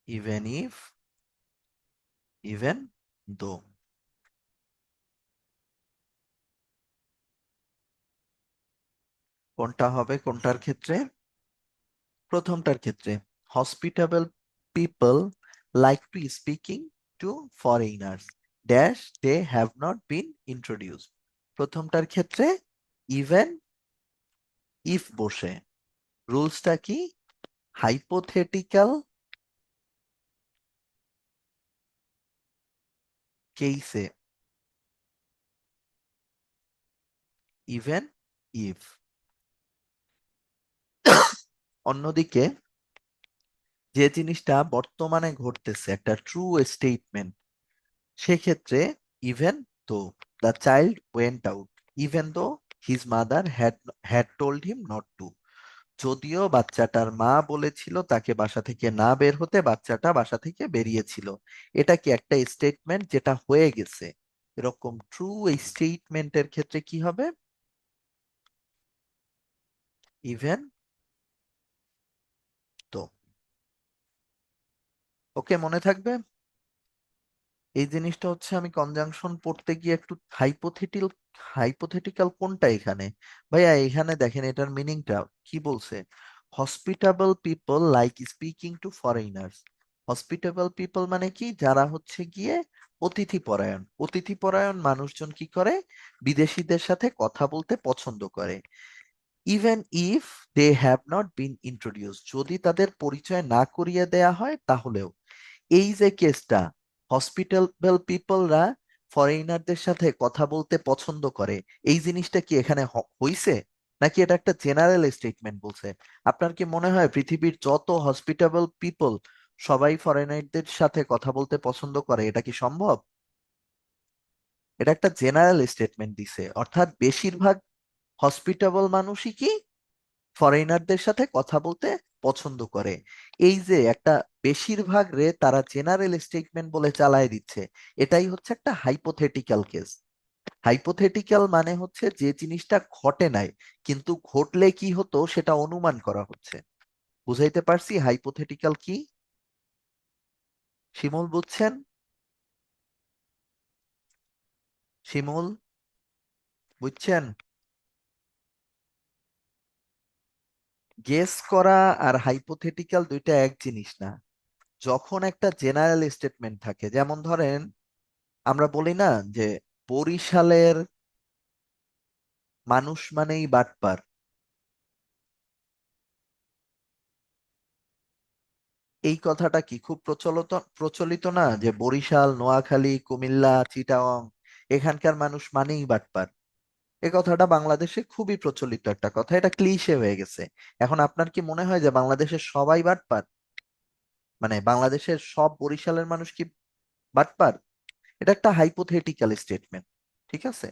even if, even though. কোনটা হবে কোনটার ক্ষেত্রে? প্রথমটার ক্ষেত্রে hospitable people like to speaking to foreigners dash they have not been introduced. প্রথমটার ক্ষেত্রে ইভেন ইফ বসে, রুলসটা কি, হাইপোথেটিক্যাল কেসে ইভেন ইফ। অন্যদিকে যে জিনিসটা বর্তমানে ঘটতেছে একটা ট্রু স্টেটমেন্ট, সেক্ষেত্রে even though the child went out, even though his mother had had told him not to, যদিও বাচ্চাটার মা বলেছিল তাকে বাসা থেকে না বের হতে, বাচ্চাটা বাসা থেকে বেরিয়েছিল। এটা কি একটা স্টেটমেন্ট যেটা হয়ে গেছে? এরকম ট্রু স্টেটমেন্টের ক্ষেত্রে কি হবে, ইভেন তো। ওকে, মনে থাকবে। এই জিনিসটা হচ্ছে আমি কনজাংশন পড়তে গিয়ে একটু হাইপোথেটিক্যাল কোনটা এখানে। ভাইয়া এখানে দেখেন এটার মিনিংটা কি বলছে, hospitable people like speaking to foreigners. Hospitable people মানে কি, যারা হচ্ছে গিয়ে অতিথি পরায়ণ। অতিথি পরায়ণ মানুষজন কি করে, বিদেশিদের সাথে কথা বলতে পছন্দ করে। Even if they have not been introduce, যদি তাদের পরিচয় না করিয়ে দেয়া হয় তাহলেও। এই যে কেসটা, হসপিটাল পিপলরা ফরেইনারদের সাথে কথা বলতে পছন্দ করে, এই জিনিসটা কি এখানে হইছে, নাকি এটা একটা জেনারেল স্টেটমেন্ট বলছে? আপনার কি মনে হয় পৃথিবীর যত হসপিটেবল পিপল সবাই ফরেনারদের সাথে কথা বলতে পছন্দ করে? এটা কি সম্ভব? এটা একটা জেনারেল স্টেটমেন্ট দিছে, অর্থাৎ বেশিরভাগ হসপিটেবল মানুষই কি ফরেনারদের সাথে কথা বলতে পছন্দ করে। এই যে একটা বেশিরভাগ রে তারা জেনারেল স্টেটমেন্ট বলে চালায় দিচ্ছে, এটাই হচ্ছে একটা হাইপোথেটিক্যাল কেস। হাইপোথেটিক্যাল মানে হচ্ছে যে জিনিসটা ঘটে নাই, কিন্তু ঘটলে কি হতো সেটা অনুমান করা হচ্ছে। বুঝাইতে পারছি হাইপোথেটিক্যাল কি? শিমুল বুঝছেন? শিমুল বুঝছেন? গেস করা আর হাইপোথেটিক্যাল দুইটা এক জিনিস না। যখন একটা জেনারেল স্টেটমেন্ট থাকে, যেমন ধরেন আমরা বলি না যে বরিশালের মানুষ মানেই বাটপার, এই কথাটা কি খুব প্রচলিত প্রচলিত না, যে বরিশাল, নোয়াখালী, কুমিল্লা, চিটাগং এখানকার মানুষ মানেই বাটপার? এই কথাটা বাংলাদেশে খুবই প্রচলিত একটা কথা, এটা ক্লিশে হয়ে গেছে। এখন আপনার কি মনে হয় যে বাংলাদেশের সবাই বাটপার? মানে বাংলাদেশের সব বরিশালের মানুষ কি বাটপার? এটা একটা হাইপোথেটিক্যাল স্টেটমেন্ট, ঠিক আছে?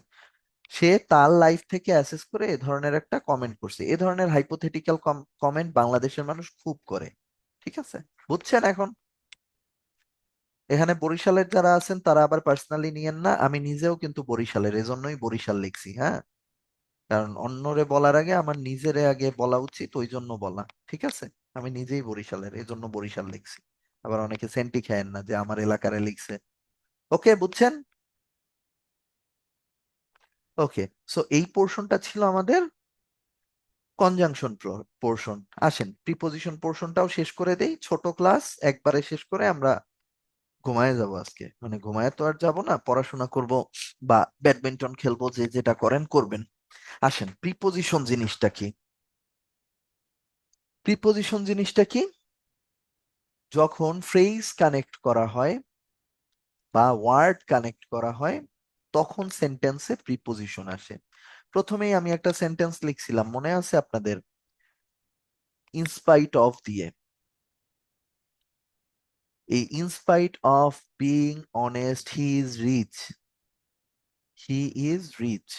সে তার লাইফ থেকে অ্যাসেস করে এ ধরনের একটা কমেন্ট করছে। এ ধরনের হাইপোথেটিক্যাল কমেন্ট বাংলাদেশের মানুষ খুব করে, ঠিক আছে? বুঝছেন এখন? এখানে বরিশালের যারা আছেন তারা আবার পার্সোনালি নিয়েন না, আমি নিজেও কিন্তু বরিশালের, এজন্যই বরিশাল লিখছি, হ্যাঁ। কারণ অন্যরে বলার আগে আমার নিজেরে আগে বলা উচিত, ওই জন্য বলা, ঠিক আছে? আমি নিজেই বরিশালের, এই জন্য বরিশাল লিখছি। আবার অনেকে সেন্টি খায়েন না যে আমার এলাকারে লিখছে। ওকে, বুঝছেন? ওকে, সো এই পোর্শনটা ছিল আমাদের কনজাংশন পোর্শন। আসেন প্রিপোজিশন পোর্শনটাও শেষ করে দেই, ছোট ক্লাস একবারে শেষ করে আমরা ঘুমায় যাব আজকে। মানে ঘুমায় তো আর যাব না, পড়াশোনা করব বা ব্যাডমিন্টন খেলবো, যে যেটা করেন করবেন। আসেন, প্রিপোজিশন জিনিসটা কি? প্রিপোজিশন জিনিসটা কি? যখন ফ্রেজ কানেক্ট করা হয় বা ওয়ার্ড কানেক্ট করা হয়, তখন সেন্টেন্সে প্রিপোজিশন আসে। প্রথমেই আমি একটা সেন্টেন্স লিখছিলাম, মনে আছে আপনাদের? ইনস্পাইট অফ দিয়ে, এই in spite of being honest he is rich, he is rich,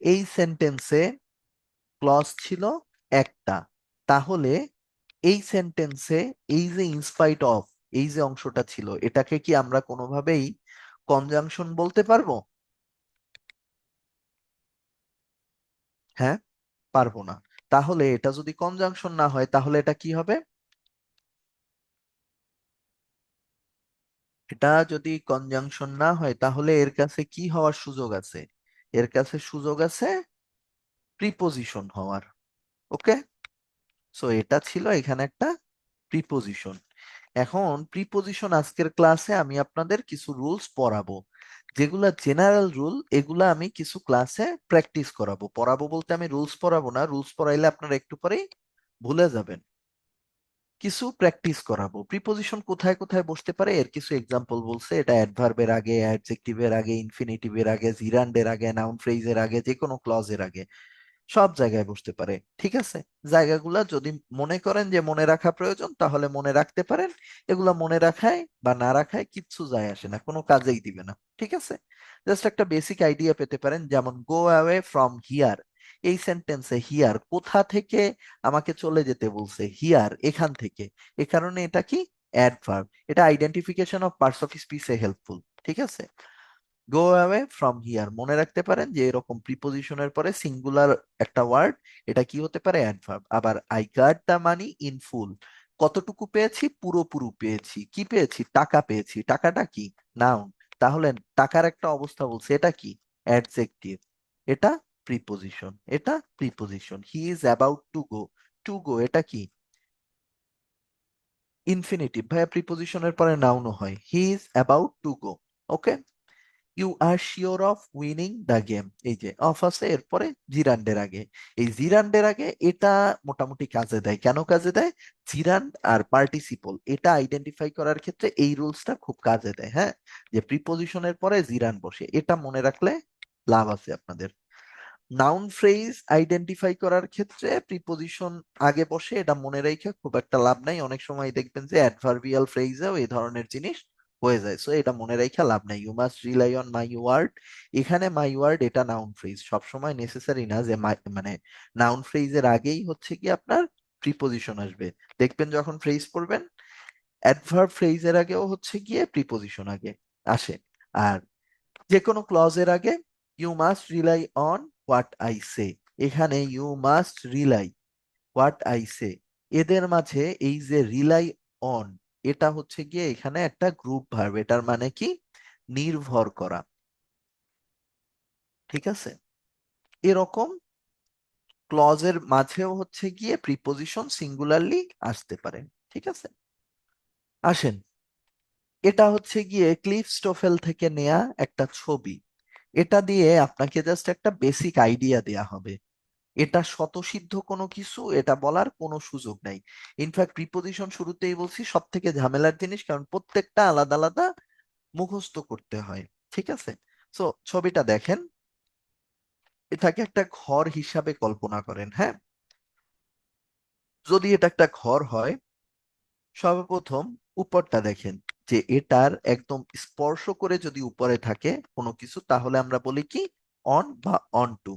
এই সেন্টেন্সে ক্লজ ছিল একটা। তাহলে এই সেন্টেন্সে এই যে ইনস্পাইট অফ, এই যে অংশটা ছিল, এটাকে কি আমরা কোনোভাবেই কনজাংশন বলতে পারবো? হ্যাঁ, পারবো না। তাহলে এটা যদি কনজাংশন না হয় তাহলে এটা কি হবে? এটা যদি কনজাংশন না হয় তাহলে এর কাছে কি হওয়ার সুযোগ আছে? এর কাছে সুযোগ আছে প্রিপোজিশন হওয়ার। ওকে, সো এটা ছিল এখানে একটা প্রিপোজিশন। এখন প্রিপোজিশন আজকের ক্লাসে আমি আপনাদের কিছু রুলস পড়াবো, যেগুলা জেনারেল রুল, এগুলা আমি কিছু ক্লাসে প্র্যাকটিস করাবো। পড়াবো বলতে আমি রুলস পড়াবো না, রুলস পড়াইলে আপনারা একটু পরেই ভুলে যাবেন। কিছু প্র্যাকটিস করাবো। প্রিপোজিশন কোথায় কোথায় বসতে পারে এর কিছু এক্সাম্পল বলছে। এটা অ্যাডভার্বের আগে, অ্যাডজেক্টিভের আগে, ইনফিনিটিভের আগে, জিরান্ডের আগে, নাউন ফ্রেজের আগে, যে কোনো ক্লজের আগে, সব জায়গায় বসতে পারে, ঠিক আছে? জায়গাগুলা যদি মনে করেন যে মনে রাখা প্রয়োজন তাহলে মনে রাখতে পারেন। এগুলা মনে রাখায় বা না রাখায় কিচ্ছু যায় আসে না, কোনো কাজেই দিবে না, ঠিক আছে? জাস্ট একটা বেসিক আইডিয়া পেতে পারেন। যেমন গো অ্যাওয়ে ফ্রম হিয়ার, এই সেন্টেন্সে হিয়ার কোথা থেকে আমাকে চলে যেতে বলছে? হিয়ার, এখান থেকে। এ কারণে এটা কি? অ্যাডভার্ব। এটা আইডেন্টিফিকেশন অফ পার্টস অফ স্পিচে হেল্পফুল, ঠিক আছে? গো অ্যাওয়ে ফ্রম হিয়ার, মনে রাখতে পারেন যে এরকম প্রিপোজিশনের পরে সিঙ্গুলার একটা ওয়ার্ড, এটা কি হতে পারে? অ্যাডভার্ব। আবার I got the money in full, কতটুকু পেয়েছি? পুরোপুরি পেয়েছি। কি পেয়েছি? টাকা পেয়েছি। টাকাটা কি? নাউন। তাহলে টাকার একটা অবস্থা বলছে, এটা কি? অ্যাডজেক্টিভ। এটা প্রিপোজিশন, এটা preposition. He is about to go, to go এটা কি? ইনফিনিটিভ। ভাইয়া প্রিপোজিশনের পরে নাউনও হয়, he is about to go. Okay, you are sure of winning the game, এই যে অফ আছে এরপরে জিরান্ডের আগে, এই জিরান্ডের আগে এটা মোটামুটি কাজে দেয়। কেন কাজে দেয়? জিরান্ড আর পার্টিসিপল এটা আইডেন্টিফাই করার ক্ষেত্রে এই রুলসটা খুব কাজে দেয়। হ্যাঁ, যে প্রিপোজিশনের পরে জিরান্ড বসে, এটা মনে রাখলে লাভ আছে আপনাদের। নাউন ফ্রেজ আইডেন্টিফাই করার ক্ষেত্রে প্রিপোজিশন আগে বসে, এটা মনে রেখে খুব একটা লাভ নাই। অনেক সময় দেখবেন যে অ্যাডভার্বিয়াল ফ্রেজেও এই ধরনের জিনিস হয়ে যায়, সো এটা মনে রেখে লাভ নাই। You must rely on my word, এখানে মাই ওয়ার্ড এটা নাউন ফ্রেজ, সবসময় নেসেসারি না যে মানে নাউন ফ্রেজের আগেই হচ্ছে কি আপনার প্রিপোজিশন আসবে। দেখবেন যখন ফ্রেজ পড়বেন অ্যাডভার্ব ফ্রেজের আগেও হচ্ছে গিয়ে প্রিপোজিশন আগে আসে। আর যে কোনো ক্লজের আগে you must rely on what I say, এখানে you must rely what I say, এদের মাঝে এই যে রিলাই অন, এটা হচ্ছে গিয়ে এখানে একটা গ্রুপ ভার্ব, এটার মানে কি নির্ভর করা। ঠিক আছে, এরকম ক্লজের মাঝেও হচ্ছে গিয়ে প্রিপোজিশন সিঙ্গুলারলি আসতে পারে। ঠিক আছে, আসেন, এটা হচ্ছে গিয়ে ক্লিফ স্টোফেল থেকে নেয়া একটা ছবি। এটা দিয়ে আপনাকে জাস্ট একটা বেসিক আইডিয়া দেয়া হবে। এটা স্বতঃসিদ্ধ কোনো কিছু, এটা বলার কোনো সুযোগ নাই। ইনফ্যাক্ট প্রিপোজিশন শুরুতেই বলছি সব থেকে ঝামেলার জিনিস, কারণ প্রত্যেকটা আলাদা আলাদা মুখস্থ করতে হয়। ঠিক আছে, সো ছবিটা দেখেন, এটাকে একটা ঘর হিসাবে কল্পনা করেন। হ্যাঁ, যদি এটা একটা ঘর হয়, সর্বপ্রথম উপরটা দেখেন, যে এটার একদম স্পর্শ করে যদি উপরে থাকে কোনো কিছু, তাহলে আমরা বলি কি অন বা on to.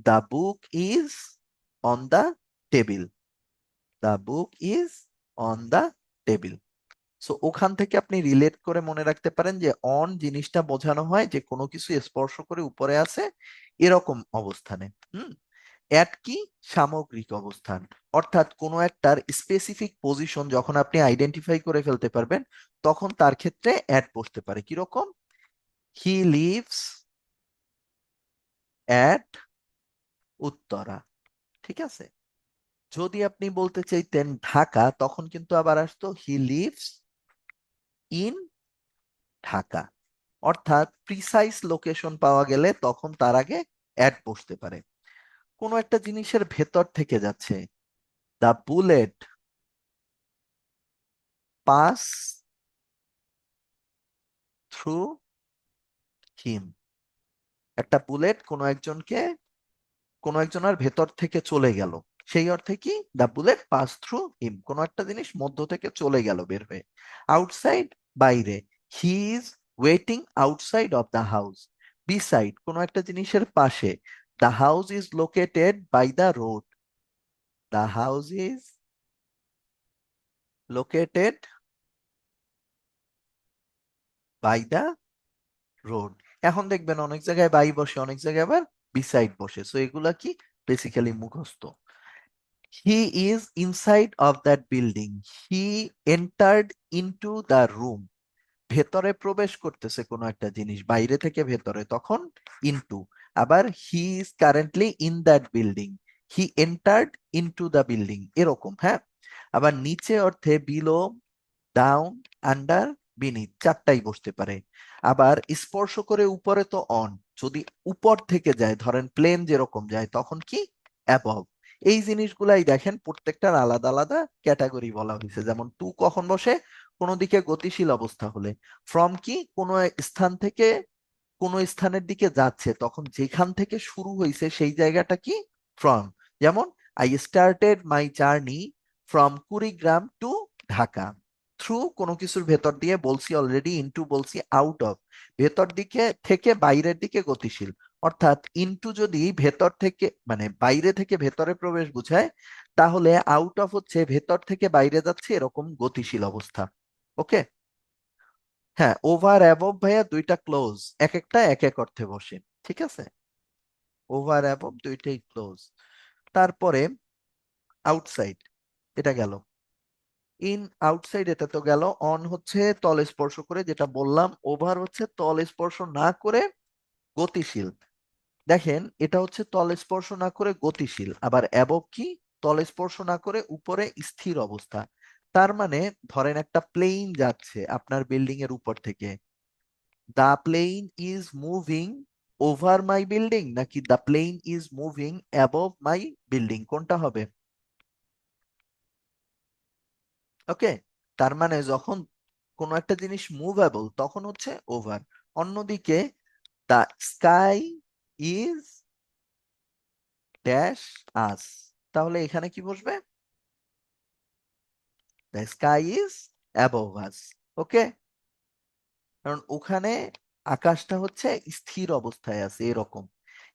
The book is on the table, the book is on the table. So ওখান থেকে আপনি রিলেট করে মনে রাখতে পারেন যে অন জিনিসটা বোঝানো হয় যে কোনো কিছু স্পর্শ করে উপরে আছে এরকম অবস্থানে। হুম, অ্যাট কি সামগ্রিক অবস্থান, অর্থাৎ কোনো একটার স্পেসিফিক পজিশন যখন আপনি আইডেন্টিফাই করে ফেলতে পারবেন, তখন তার ক্ষেত্রে অ্যাট বসতে পারে। কিরকম? He lives at Uttara. ঠিক আছে, যদি আপনি বলতে চাইতেন ঢাকা, তখন কিন্তু আবার আসতো হি লিভস ইন ঢাকা। অর্থাৎ প্রিসাইজ লোকেশন পাওয়া গেলে তখন তার আগে অ্যাট বসতে পারে। কোনো একটা জিনিসের ভেতর থেকে যাচ্ছে, দ্য বুলেট পাস থ্রু হিম, একটা বুলেট কোনো একজনের ভেতর থেকে চলে গেল, সেই অর্থে কি দ্য বুলেট পাস থ্রু হিম, কোনো একটা জিনিস মধ্য থেকে চলে গেল বের হয়ে। আউটসাইড বাইরে, he is waiting outside of the house. Beside কোনো একটা জিনিসের পাশে, the house is located by the road, the house is located by the road. এখন দেখবেন অনেক জায়গায় বাই বসে, অনেক জায়গায় আবার বিসাইড বসে, সো এগুলা কি বেসিক্যালি মুখস্থ। He is inside of that building, he entered into the room, ভেতরে প্রবেশ করতেছে কোনো একটা জিনিস বাইরে থেকে ভেতরে, তখন ইনটু। আবার he is currently in that building, he entered into the building, এরকম। হ্যাঁ, আবার নিচে অর্থে বিলো, ডাউন, আন্ডার, বিনিথ, চারটাই বসতে পারে। আবার স্পর্শ করে উপরে তো অন, যদি উপর থেকে যায়, ধরেন প্লেন যেরকম যায়, তখন কি অ্যাবভ। এই জিনিসগুলাই দেখেন প্রত্যেকটার আলাদা আলাদা ক্যাটাগরি বলা হয়েছে। যেমন টু কখন বসে? কোনো দিকে গতিশীল অবস্থা হলে। ফ্রম কি কোনো স্থান থেকে কোনো স্থানের দিকে যাচ্ছে, তখন যেখান থেকে শুরু হয়েছে সেই জায়গাটা কি ফ্রম। যেমন I started my journey from Kurigram to Dhaka. Through কোনো কিছুর ভেতর দিয়ে বলছি অলরেডি, ইনটু বলছি আউট অফ, ভেতর দিকে থেকে বাইরের দিকে গতিশীল। অর্থাৎ ইনটু যদি ভেতর থেকে মানে বাইরে থেকে ভেতরে প্রবেশ বোঝায়, তাহলে আউট অফ হচ্ছে ভেতর থেকে বাইরে যাচ্ছে এরকম গতিশীল অবস্থা। ওকে, হ্যাঁ, ওভার অ্যাবভ ভাইয়া দুইটা ক্লোজ, এক একটা এক এক অর্থে বসে। ঠিক আছে, ওভার অ্যাবভ দুইটাই ক্লোজ। তারপরে আউটসাইড, এটা গেল। ইন আউটসাইড এটা তো গেল। অন হচ্ছে তল স্পর্শ করে, যেটা বললাম। ওভার হচ্ছে তল স্পর্শ না করে গতিশীল। দেখেন এটা হচ্ছে তল স্পর্শ না করে গতিশীল। আবার অ্যাবভ কি? তল স্পর্শ না করে উপরে স্থির অবস্থা। তার মানে ধরেন একটা প্লেন যাচ্ছে আপনার বিল্ডিং এর উপর থেকে, the plane is moving over my building নাকি the plane is moving above my building, কোনটা হবে? ওকে, তার মানে যখন কোনো একটা জিনিস মুভেবল তখন হচ্ছে ওভার। অন্যদিকে দ্য স্কাই ইজ ড্যাশ আস, তাহলে এখানে কি বসবে? দ্য স্কাই ইজ অ্যাবভ আস। ওকে, কারণ ওখানে আকাশটা হচ্ছে স্থির অবস্থায় আছে এরকম।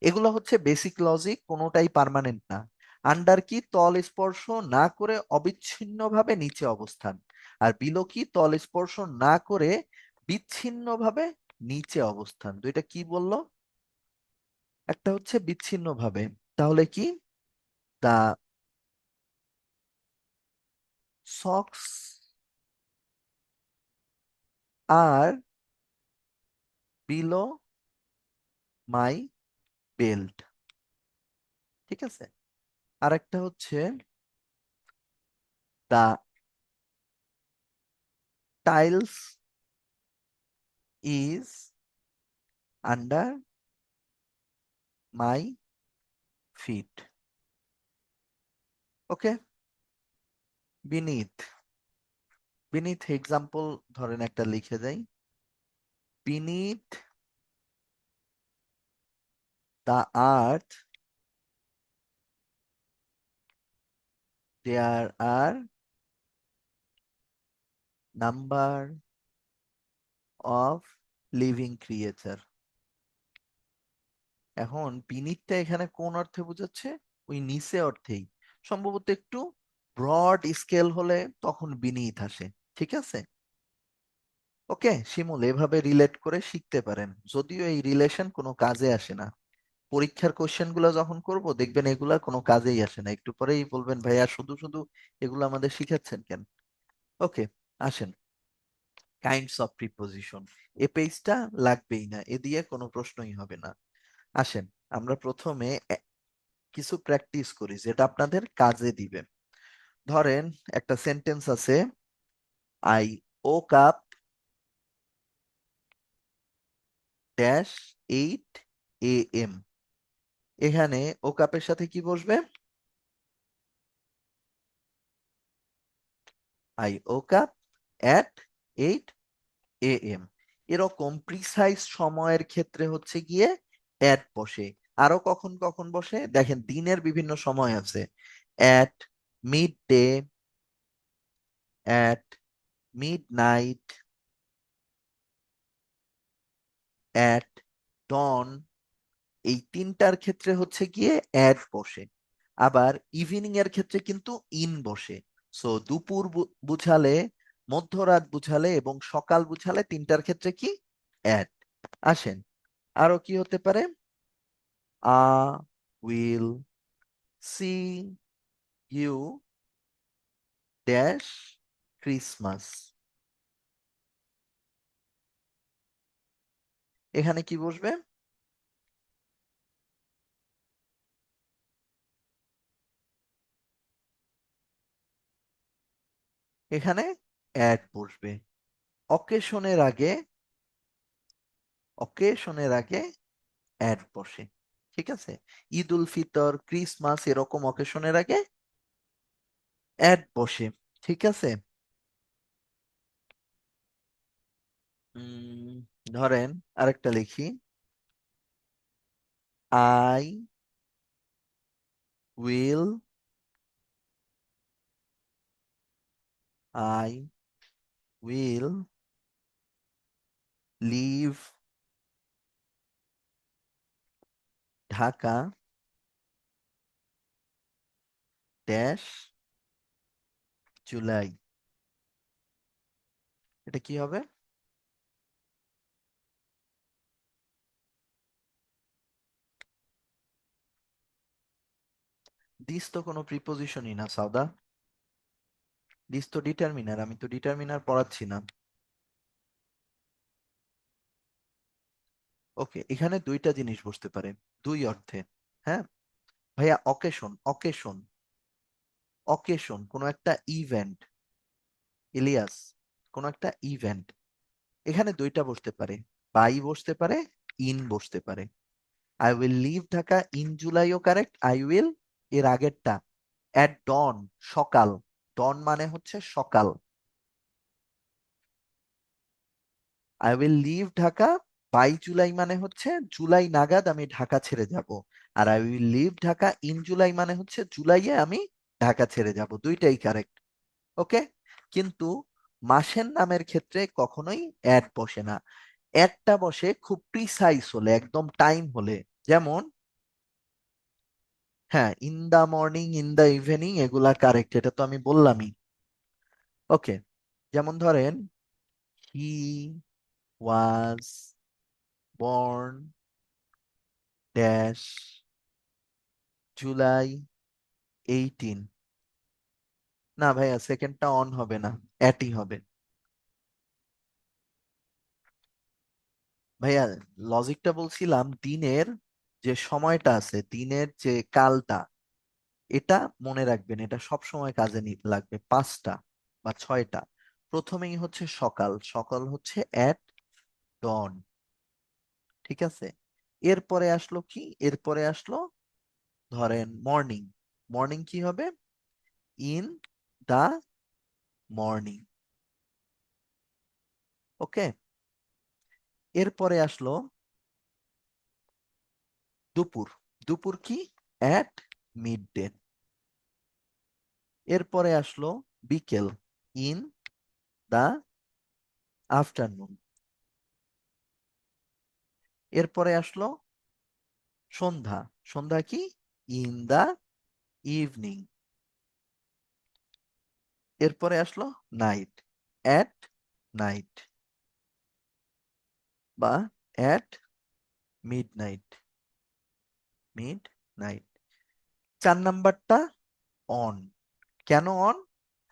এগুলো হচ্ছে বেসিক লজিক, কোনোটাই পার্মানেন্ট না। আন্ডার কি তল স্পর্শ না করে অবিচ্ছিন্নভাবে নিচে অবস্থান, আর বিলো কি তল স্পর্শ না করে বিচ্ছিন্নভাবে নিচে অবস্থান। দুইটা কি বললো? একটা হচ্ছে বিচ্ছিন্নভাবে, তাহলে কি? দা সক্স আর বিলো মাই বেল্ট, ঠিক আছে। আরেকটা হচ্ছে the tiles is under my feet. Okay, beneath, beneath example ধরেন একটা লিখে দেই। Beneath the earth there are number of living creature. এখন বিনিথটা এখানে কোন অর্থে বোঝাচ্ছে? ওই নিচে অর্থেই। সম্ভবত একটু ব্রড স্কেল হলে তখন বিনিথ আসে, ঠিক আছে। ওকে শিমুল, এভাবে রিলেট করে শিখতে পারেন, যদিও এই রিলেশন কোনো কাজে আসে না। পরীক্ষার কোশ্চেন গুলো যখন করব দেখবেন এগুলা কোনো কাজেই আসে না, একটু পরেই বলবেন ভাইয়া শুধু শুধু এগুলো আমাদের শিখাচ্ছেন কেন। ওকে, আসেন। কাইন্ডস অফ প্রিপোজিশন, এ পেজটা লাগবেই না, এ দিয়ে কোনো প্রশ্নই হবে না। আসেন, আমরা প্রথমে কিছু প্র্যাকটিস করি যেটা আপনাদের কাজে দিবে। ধরেন একটা সেন্টেন্স আছে, I woke up dash 8 AM। এখানে ও কাপের সাথে কি বসবে? I woke up at 8 AM। এরকম প্রিসাইজ সময়ের ক্ষেত্রে হচ্ছে গিয়ে অ্যাট বসে। আরো কখন কখন বসে দেখেন, দিনের বিভিন্ন সময় আছে। At mid day, at mid night, at dawn, এই তিনটার ক্ষেত্রে হচ্ছে গিয়ে অ্যাট বসে। আবার ইভিনিং এর ক্ষেত্রে কিন্তু ইন বসে। সো দুপুর বুঝালে, মধ্যরাত বুঝালে এবং সকাল বুঝালে তিনটার ক্ষেত্রে কি অ্যাট। আসেন, আরো কি হতে পারে? Uh will see you dash Christmas. এখানে কি বসবে? এখানে অ্যাট বসবে। অকেশনের আগে, অকেশনের আগে অ্যাট বসে, ঠিক আছে। ঈদ উল ফিতর, ক্রিসমাস এরকম অকেশনের আগে অ্যাট বসে, ঠিক আছে। উম, ধরেন আরেকটা লিখি, I will, I will leave Dhaka dash July. এটা কি হবে? দিস তো কোনো প্রিপোজিশনই না সাউদা, দিস তো ডিটারমিনার, আমি তো ডিটারমিনার পড়াচ্ছি না। ওকে, এখানে দুইটা জিনিস বসতে পারে, দুই অর্থে। হ্যাঁ ভাইয়া, অকেশন, অকেশন, অকেশন কোনো একটা ইভেন্ট, ইলিয়াস, কোনো একটা ইভেন্ট, এখানে দুইটা বসতে পারে। বাই বসতে পারে, ইন বসতে পারে। I will leave Dhaka in জুলাইও কারেক্ট। আই উইল এর আগেরটা অ্যাট ডন, সকাল। ডন মানে হচ্ছে সকাল। I will leave Dhaka by July মানে হচ্ছে জুলাই নাগাদ আমি ঢাকা ছেড়ে যাব। আর I will leave Dhaka in July মানে হচ্ছে জুলাইয়ে আমি ঢাকা ছেড়ে যাব। দুইটাই কারেক্ট। ওকে। কিন্তু মাসের নামের ক্ষেত্রে কখনোই অ্যাট বসে না। অ্যাটটা বসে খুব প্রিসাইজ হলে, একদম টাইম হলে। যেমন, হ্যাঁ, in the morning, in the evening, এগুলা কারেক্ট, এটা তো আমি বললামই। ওকে। যেমন ধরেন, he was born dash July 18। না ভাইয়া, সেকেন্ডটা অন হবে না, অ্যাটই হবে। ভাইয়া, লজিকটা বলছিলাম দিনের যে সময়টা আছে, দিনের যে কালটা, এটা মনে রাখবেন, এটা সব সময় কাজে লাগবে। 5টা বা 6টা। প্রথমেই হচ্ছে সকাল, সকাল হচ্ছে অ্যাট ডন। ঠিক আছে। এরপরে আসলো কি? এরপরে আসলো ধরেন মর্নিং। মর্নিং কি হবে? In the morning. ওকে। এরপরে আসলো দুপুর। দুপুর কি? At mid day. এরপরে আসলো বিকেল, ইন দা আফটারনুন। এরপরে আসলো সন্ধ্যা। সন্ধ্যা কি? In the evening. এরপরে আসলো নাইট, অ্যাট নাইট বা at midnight. Midnight. 4 নাম্বারটা অন। কেন অন?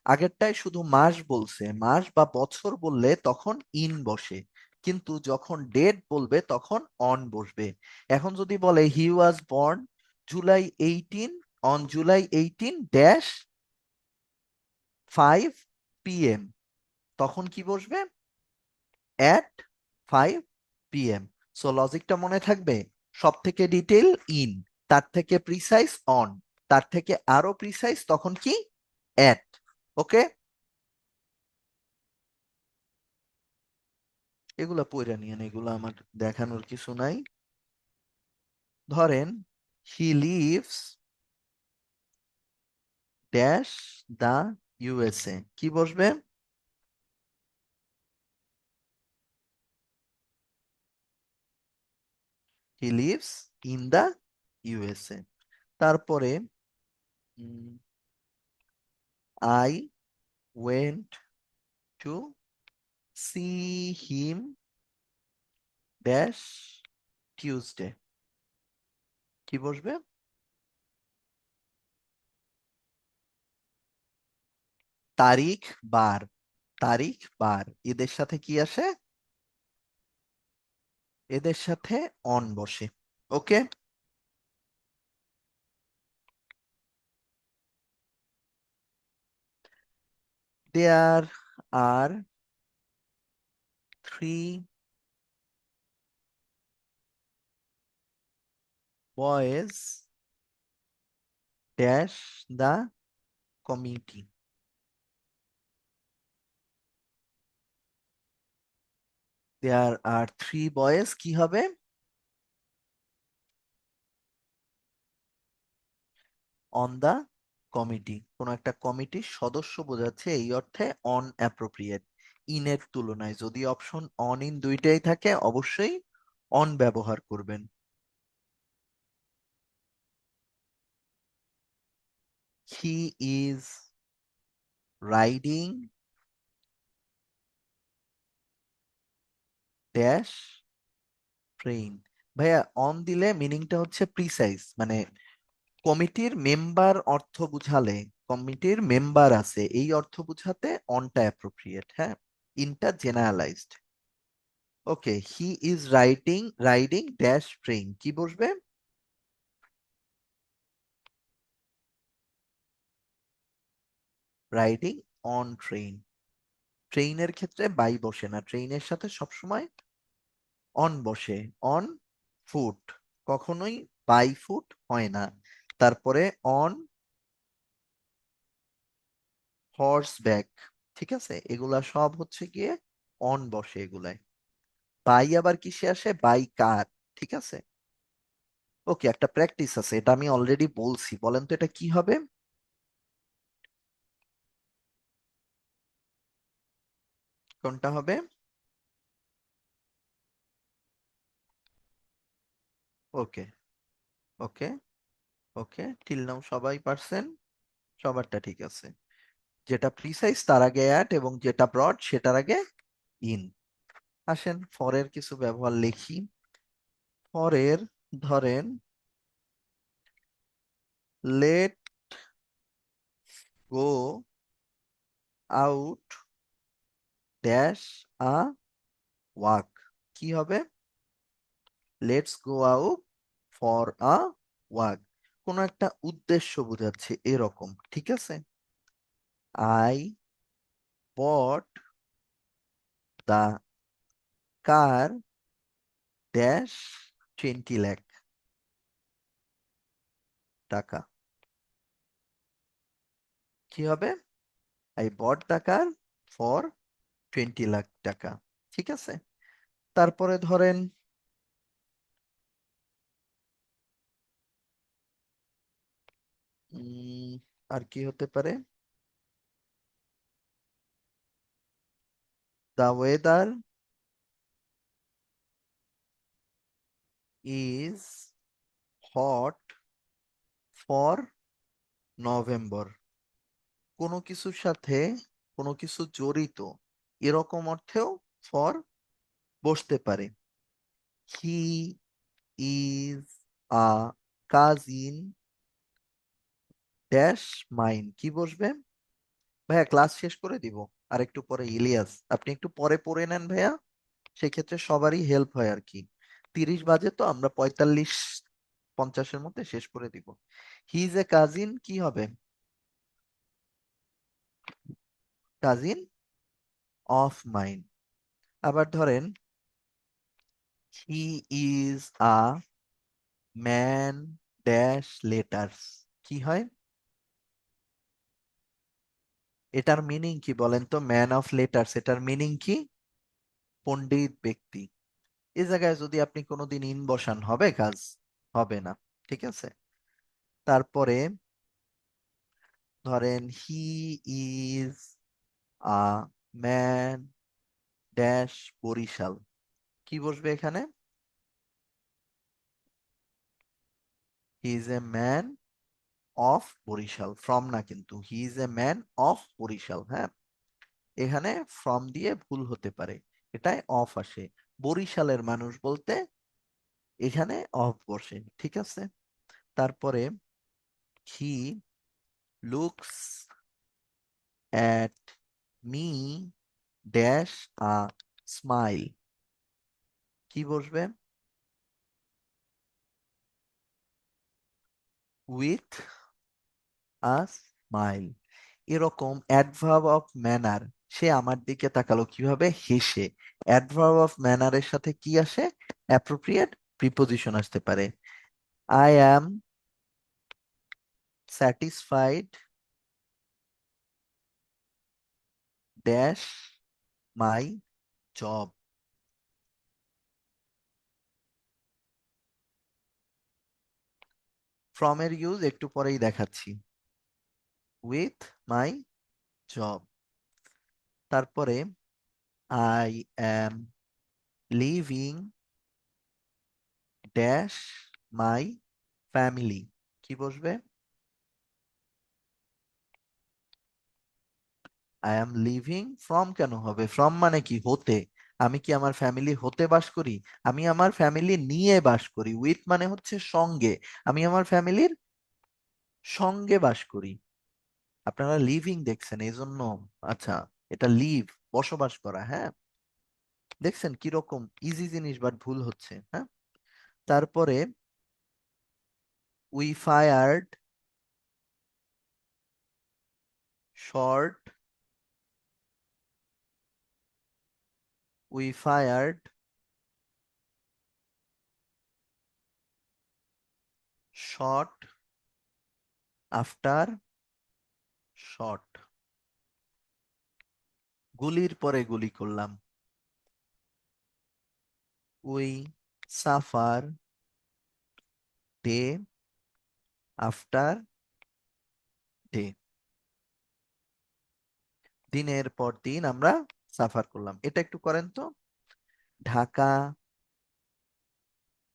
আগেরটায় শুধু মাস বলছে, মাস বা বছর বললে তখন ইন বসে, কিন্তু যখন ডেট বলবে তখন অন বসবে। এখন যদি বলে he was born July 18, on July 18 dash 5 p.m., তখন কি বসবে? At 5 p.m. সো লজিকটা মনে থাকবে। সব থেকে ডিটেল ইন, তার থেকে প্রিসাইজ অন, তার থেকে আরো প্রিসাইজ তখন কি? অ্যাট। ওকে। এগুলা পইরা নিয়েন, এগুলা আমার দেখানোর কিছু নাই। ধরেন, he lives dash the USA, কি বসবে? He lives in the USA. তারপরে I went to see him dash Tuesday, কি বসবে? তারিখ বার। তারিখ বার এদের সাথে কি আসে? এদের সাথে অন বসে। Okay. There are 3 boys dash the committee. There are 3 boys কি হবে? On the committee. কোন একটা কমিটির সদস্য বোঝাচ্ছে, এই অর্থে অন অ্যাপ্রোপ্রিয়েট। ইনের তুলনায় যদি অপশন অন ইন দুইটাই থাকে, অবশ্যই অন ব্যবহার করবেন। হি ইজ রাইডিং ড্যাশ ট্রেন। ভাইয়া, অন দিলে মিনিংটা হচ্ছে প্রিসাইজ, মানে কমিটির মেম্বার অর্থ বুঝালে, কমিটির মেম্বার আছে এই অর্থ বুঝাতে অনটা অ্যাপ্রোপ্রিয়েট। হ্যাঁ, ইনটা generalised. Okay. He is riding dash train, কি বসবে? Riding on train. ট্রেইনের ক্ষেত্রে বাই বসে না, ট্রেইনের সাথে সবসময় অন বসে, অন ফুট, কখনোই বাই ফুট হয় না। তারপরে অন হর্স ব্যাক, ঠিক আছে, এগুলা সব হচ্ছে গিয়ে অন বসে এগুলাই। বাই আবার কিসে আসে? বাই কার, ঠিক আছে। ওকে, একটা প্র্যাকটিস আছে, এটা আমি অলরেডি বলছি, বলেন তো এটা কি হবে? কোনটা হবে? ওকে, ওকে, ওকে, টিল নাও সবাই পারছেন, সবারটা ঠিক আছে। যেটা প্রিসাইজ তার আগে অ্যাট, এবং যেটা ব্রড সেটার আগে ইন। আসেন ফরের কিছু ব্যবহার লিখি। ফরের ধরেন let go out dash a walk, কি হবে? Let's go out for a walk, কোন একটা উদ্দেশ্য বোঝাচ্ছে এরকম, ঠিক আছে। I bought the car dash 20 lakh taka, কি হবে? I bought the car for 20 lakh taka, ঠিক আছে। তারপরে ধরেন উম, আর কি হতে পারে? The weather is hot for November, কোনো কিছুর সাথে কোনো কিছু জড়িত এরকম অর্থেও ফর বসতে পারে। হি is a cousin dash mine, কি বসবে? ভাইয়া ক্লাস শেষ করে দিব, আর একটু পরে ইলিয়াস, আপনি একটু পরে পড়ে নেন ভাইয়া, সেক্ষেত্রে সবারই হেল্প হয় আর কি। 30 বাজে তো, আমরা 45-50-এর মধ্যে শেষ করে দিব। হি ইজ এ কাজিন, কি হবে? Cousin of mine. আবার ধরেন he is a man dash letters, কি হয়? এটার মিনিং কি বলেন তো? ম্যান অফ লেটার্স, এটার মিনিং কি? পণ্ডিত ব্যক্তি। এই জায়গায় যদি আপনি কোনোদিন ইন বসান, হবে কাজ? হবে না, ঠিক আছে। তারপরে ধরেন he is a man dash Barishal, কি বসবে এখানে? He is a man of Barishal, from না কিন্তু, he is a man of Barishal, হ্যাঁ। এখানে ফ্রম দিয়ে ভুল হতে পারে, এটাই অফ আসে। বরিশালের মানুষ বলতে এখানে অফ বসে, ঠিক আছে। তারপরে he looks at me dash a smile, কি বসবে? With a smile. এরকম অ্যাডভার্ব অফ ম্যানার, সে আমার দিকে তাকালো কিভাবে? হেসে। অ্যাডভার্ব অফ ম্যানারের সাথে কি আসে? অ্যাপ্রোপ্রিয়েট প্রিপোজিশন আসতে পারে। I am satisfied dash my job, from এর ইউজ একটু পরেই দেখাচ্ছি। With my job. তারপরে I am living dash my family, কি বসবে? আই অ্যাম লিভিং ফ্রম কেন হবে? ফ্রম মানে কি? হতে। আমি কি আমার ফ্যামিলি হতে বাস করি? আমি আমার ফ্যামিলি নিয়ে বাস করি। উইথ মানে হচ্ছে সঙ্গে, আমি আমার ফ্যামিলির সঙ্গে বাস করি। আপনারা লিভিং দেখছেন এই জন্য, আচ্ছা, এটা লিভ, বসবাস করা, হ্যাঁ। দেখছেন কিরকম ইজি জিনিস, বাট ভুল হচ্ছে, হ্যাঁ। তারপরে we fired short, we fired short after shot, গুলির পরে গুলি করলাম। We suffer day after day, দিনের পর দিন আমরা সাফার করলাম। এটা একটু করেন তো। Dhaka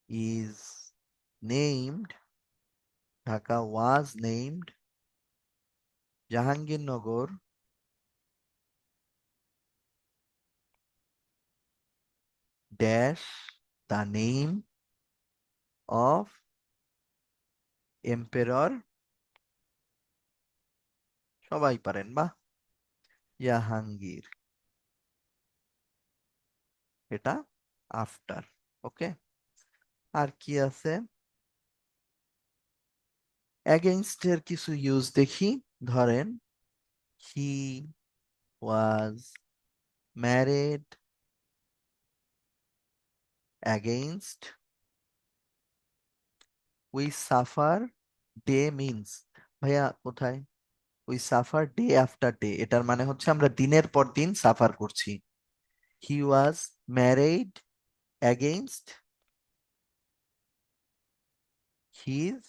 is named, Dhaka was named, Jahangirnagar dash the name of emperor, সবাই পারেন বা, জাহাঙ্গীর। এটা আফটার। ওকে, আর কি আছে? এগেইনস্ট এর কিছু ইউজ দেখি। ধরেন he was married against, we suffer day means, ভাইয়া কোথায়? We suffer day after day, এটার মানে হচ্ছে আমরা দিনের পর দিন সাফার করছি। He was married against his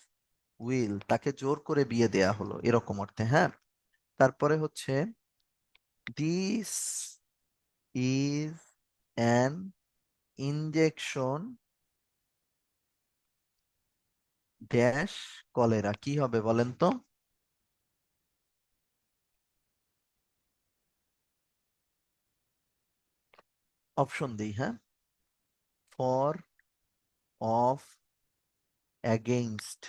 will, তাকে জোর করে বিয়ে দেয়া হলো, এরকম অর্থে। হ্যাঁ, তারপরে হচ্ছে this is an injection dash cholera, কি হবে বলেন তো? অপশন দিই, হ্যাঁ। For, of, against.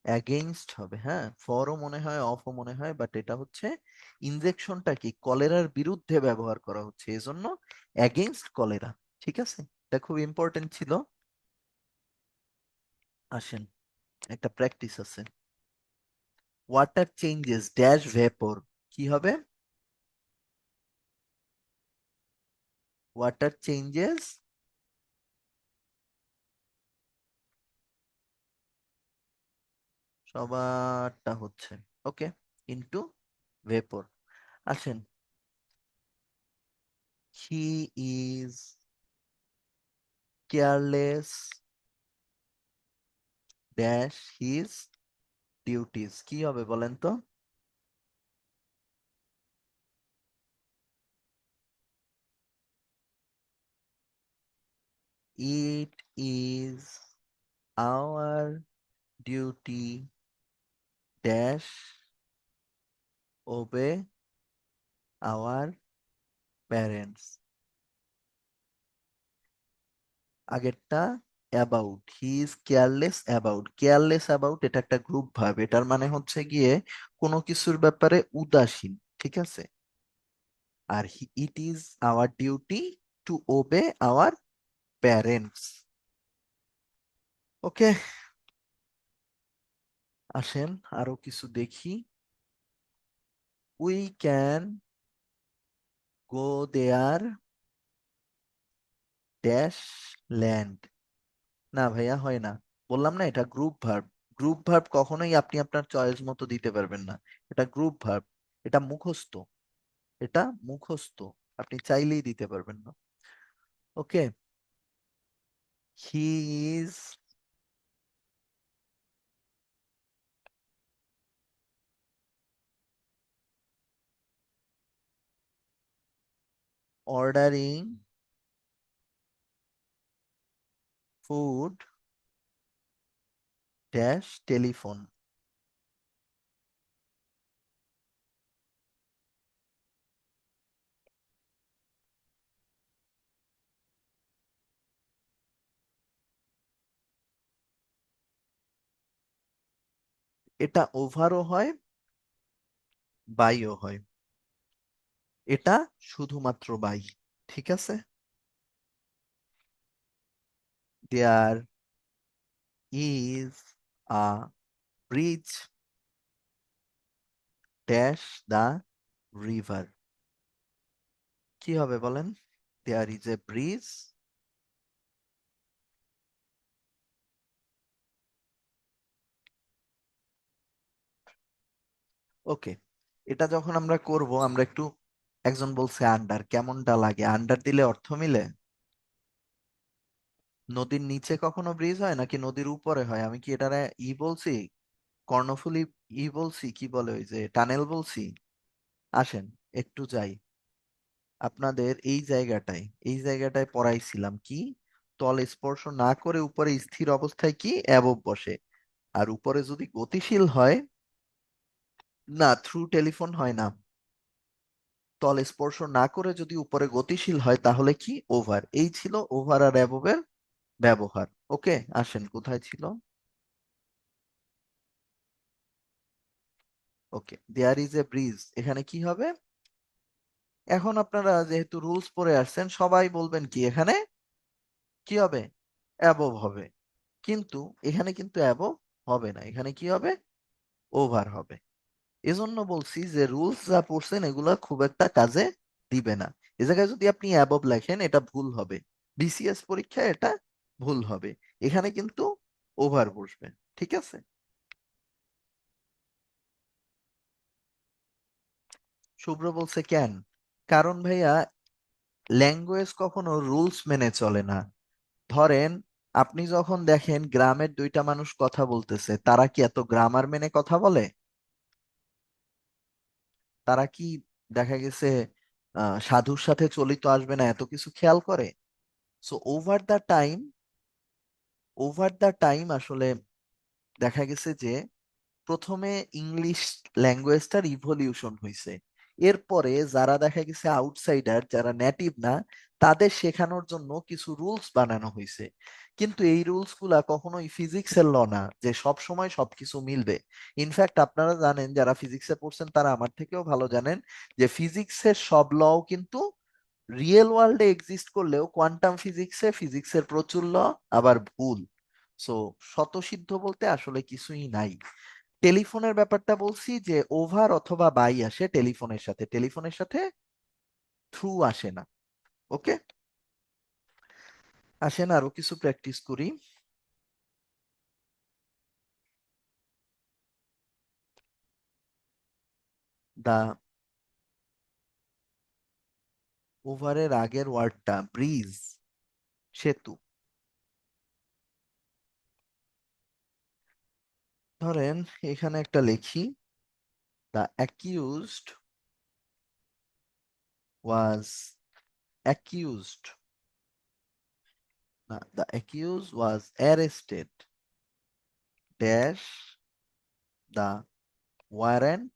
অ্যাগেইনস্ট হবে, হ্যাঁ। ফরও মনে হয়, অফও মনে হয়, বাট এটা হচ্ছে ইনজেকশনটা কি কলেরার বিরুদ্ধে ব্যবহার করা হচ্ছে, এজন্য অ্যাগেইনস্ট কলেরা। ঠিক আছে, এটা খুব ইম্পর্টেন্ট ছিল। আসেন, একটা প্র্যাকটিস আছে। ওয়াটার চেঞ্জেস ড্যাশ ভেপর, কি হবে? ওয়াটার চেঞ্জেস, সবারটা হচ্ছে ওকে, ইনটু ভেপর। আসেন, he is careless dash his duties, কি হবে বলেন তো? It is our duty dash obey our parents. আগেরটা about, he is careless about, careless about এটা একটা গ্রুপ ভার্ব, এটার মানে হচ্ছে গিয়ে কোনো কিছুর ব্যাপারে উদাসীন। ঠিক আছে, আর it is our duty to obey our parents. Okay, আসেন আরো কিছু দেখি। We can go there dash land, না ভাইয়া হয় না। বললাম না এটা গ্রুপ ভার্ব। গ্রুপ ভার্ব কখনোই আপনি আপনার চয়েস মতো দিতে পারবেন না। এটা গ্রুপ ভার্ব, এটা মুখস্থ, এটা মুখস্থ, আপনি চাইলেই দিতে পারবেন না। Okay, he is ordering food dash telephone, এটা ওভারও হয় বাইও হয়, এটা শুধুমাত্র বাই। ঠিক আছে, there is a bridge dash the river, কি হবে বলেন? দেয়ার ইজ এ ব্রিজ ওকে, এটা যখন আমরা করব আমরা একটু, একজন বলছে আন্ডার, কেমনটা লাগে? আন্ডার দিলে অর্থ মিলে? নদীর নিচে কখনো ব্রিজ হয় নাকি নদীর উপরে হয়? আমি কি এটারে বলছি, কর্ণফুলী বলছি, কি বলে ওই যে টানেল বলছি? আসেন একটু যাই আপনাদের এই জায়গাটায় পড়াইছিলাম কি, তল স্পর্শ না করে উপরে স্থির অবস্থায় কি অ্যাবভ বসে, আর উপরে যদি গতিশীল হয়, না থ্রু টেলিফোন হয় না, তল স্পর্শ না করে যদি উপরে গতিশীল হয় তাহলে কি ওভার। এই ছিল ওভার আর অ্যাবভের ব্যবহার। ওকে, আসেন কোথায় ছিল, ওকে, দেয়ার ইজ এ ব্রিজ, এখানে কি হবে? এখন আপনারা যেহেতু রুলস পড়ে আসছেন সবাই বলবেন কি এখানে কি হবে, অ্যাবভ হবে। কিন্তু এখানে কিন্তু অ্যাবভ হবে না, এখানে কি হবে, ওভার হবে। এজন্য বলছি যে রুলস যা পড়ছেন এগুলা খুব একটা কাজে দিবে না। এ জায়গায় যদি আপনি অ্যাবভ লেখেন এটা ভুল হবে, বিসিএস পরীক্ষায় এটা ভুল হবে। এখানে কিন্তু ওভার বসবে। ঠিক আছে? শুভ্র বলছে কেন? কারণ ভাইয়া, ল্যাঙ্গুয়েজ কখনো রুলস মেনে চলে না। ধরেন আপনি যখন দেখেন গ্রামের দুইটা মানুষ কথা বলতেছে, তারা কি এত গ্রামার মেনে কথা বলে? তারা কি দেখা গেছে সাধুর সাথে চলিত আসবে না এত কিছু খেয়াল করে? সো ওভার দা টাইম আসলে দেখা গেছে যে প্রথমে ইংলিশ ল্যাঙ্গুয়েজটার ইভলিউশন হয়েছে, এরপরে যারা দেখা গেছে আউটসাইডার, যারা নেটিভ না, তাদের শেখানোর জন্য কিছু রুলস বানানো হয়েছে। কিন্তু এই রুলস গুলা কখনোই ফিজিক্সের ল না যে সব সময় সবকিছু মিলবে। ইনফ্যাক্ট আপনারা জানেন, যারা ফিজিক্সে পড়ছেন তারা আমার থেকেও ভালো জানেন যে ফিজিক্সের সব লও কিন্তু রিয়েল ওয়ার্ল্ডে এক্সিস্ট করলেও কোয়ান্টাম ফিজিক্সের প্রচুর ল আবার ভুল। সো স্বতঃসিদ্ধ বলতে আসলে কিছুই নাই। টেলিফোনের ব্যাপারটা বলছি যে ওভার অথবা বাই আসে টেলিফোনের সাথে থ্রু আসে না। ওকে, আসেন আরো কিছু প্র্যাকটিস করি। দা, ওভারের আগের ওয়ার্ডটা ব্রিজ, সেতু। ধরেন এখানে একটা লিখি, দা অ্যাকিউজড ওয়াজ অ্যাকিউজড, না, the accuse was arrested dash the warrant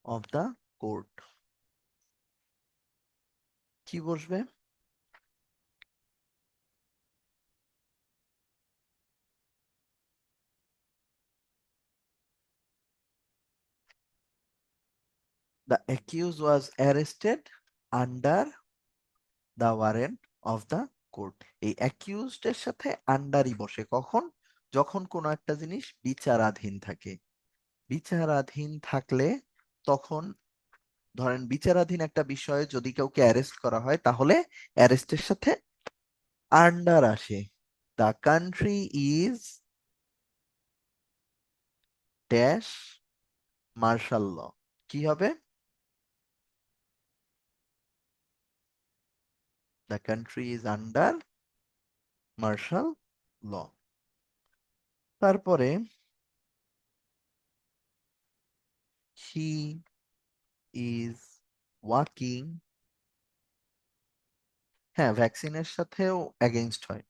of the court. কি বসবে? The accused was arrested under the warrant of the court. এই accused এর সাথে আন্ডারই বসে কখন? যখন কোনো একটা জিনিস বিচারাধীন থাকে। বিচারাধীন থাকলে তখন, ধরেন বিচারাধীন একটা বিষয়ে যদি কাউকে অ্যারেস্ট করা হয় তাহলে অ্যারেস্টের সাথে আন্ডার আসে। The country is dash martial law. কি হবে? The country is under martial law. তারপরে হি ইজ ওয়াকিং, হ্যাঁ ভ্যাকসিনের সাথেও এগেইনস্ট হয়,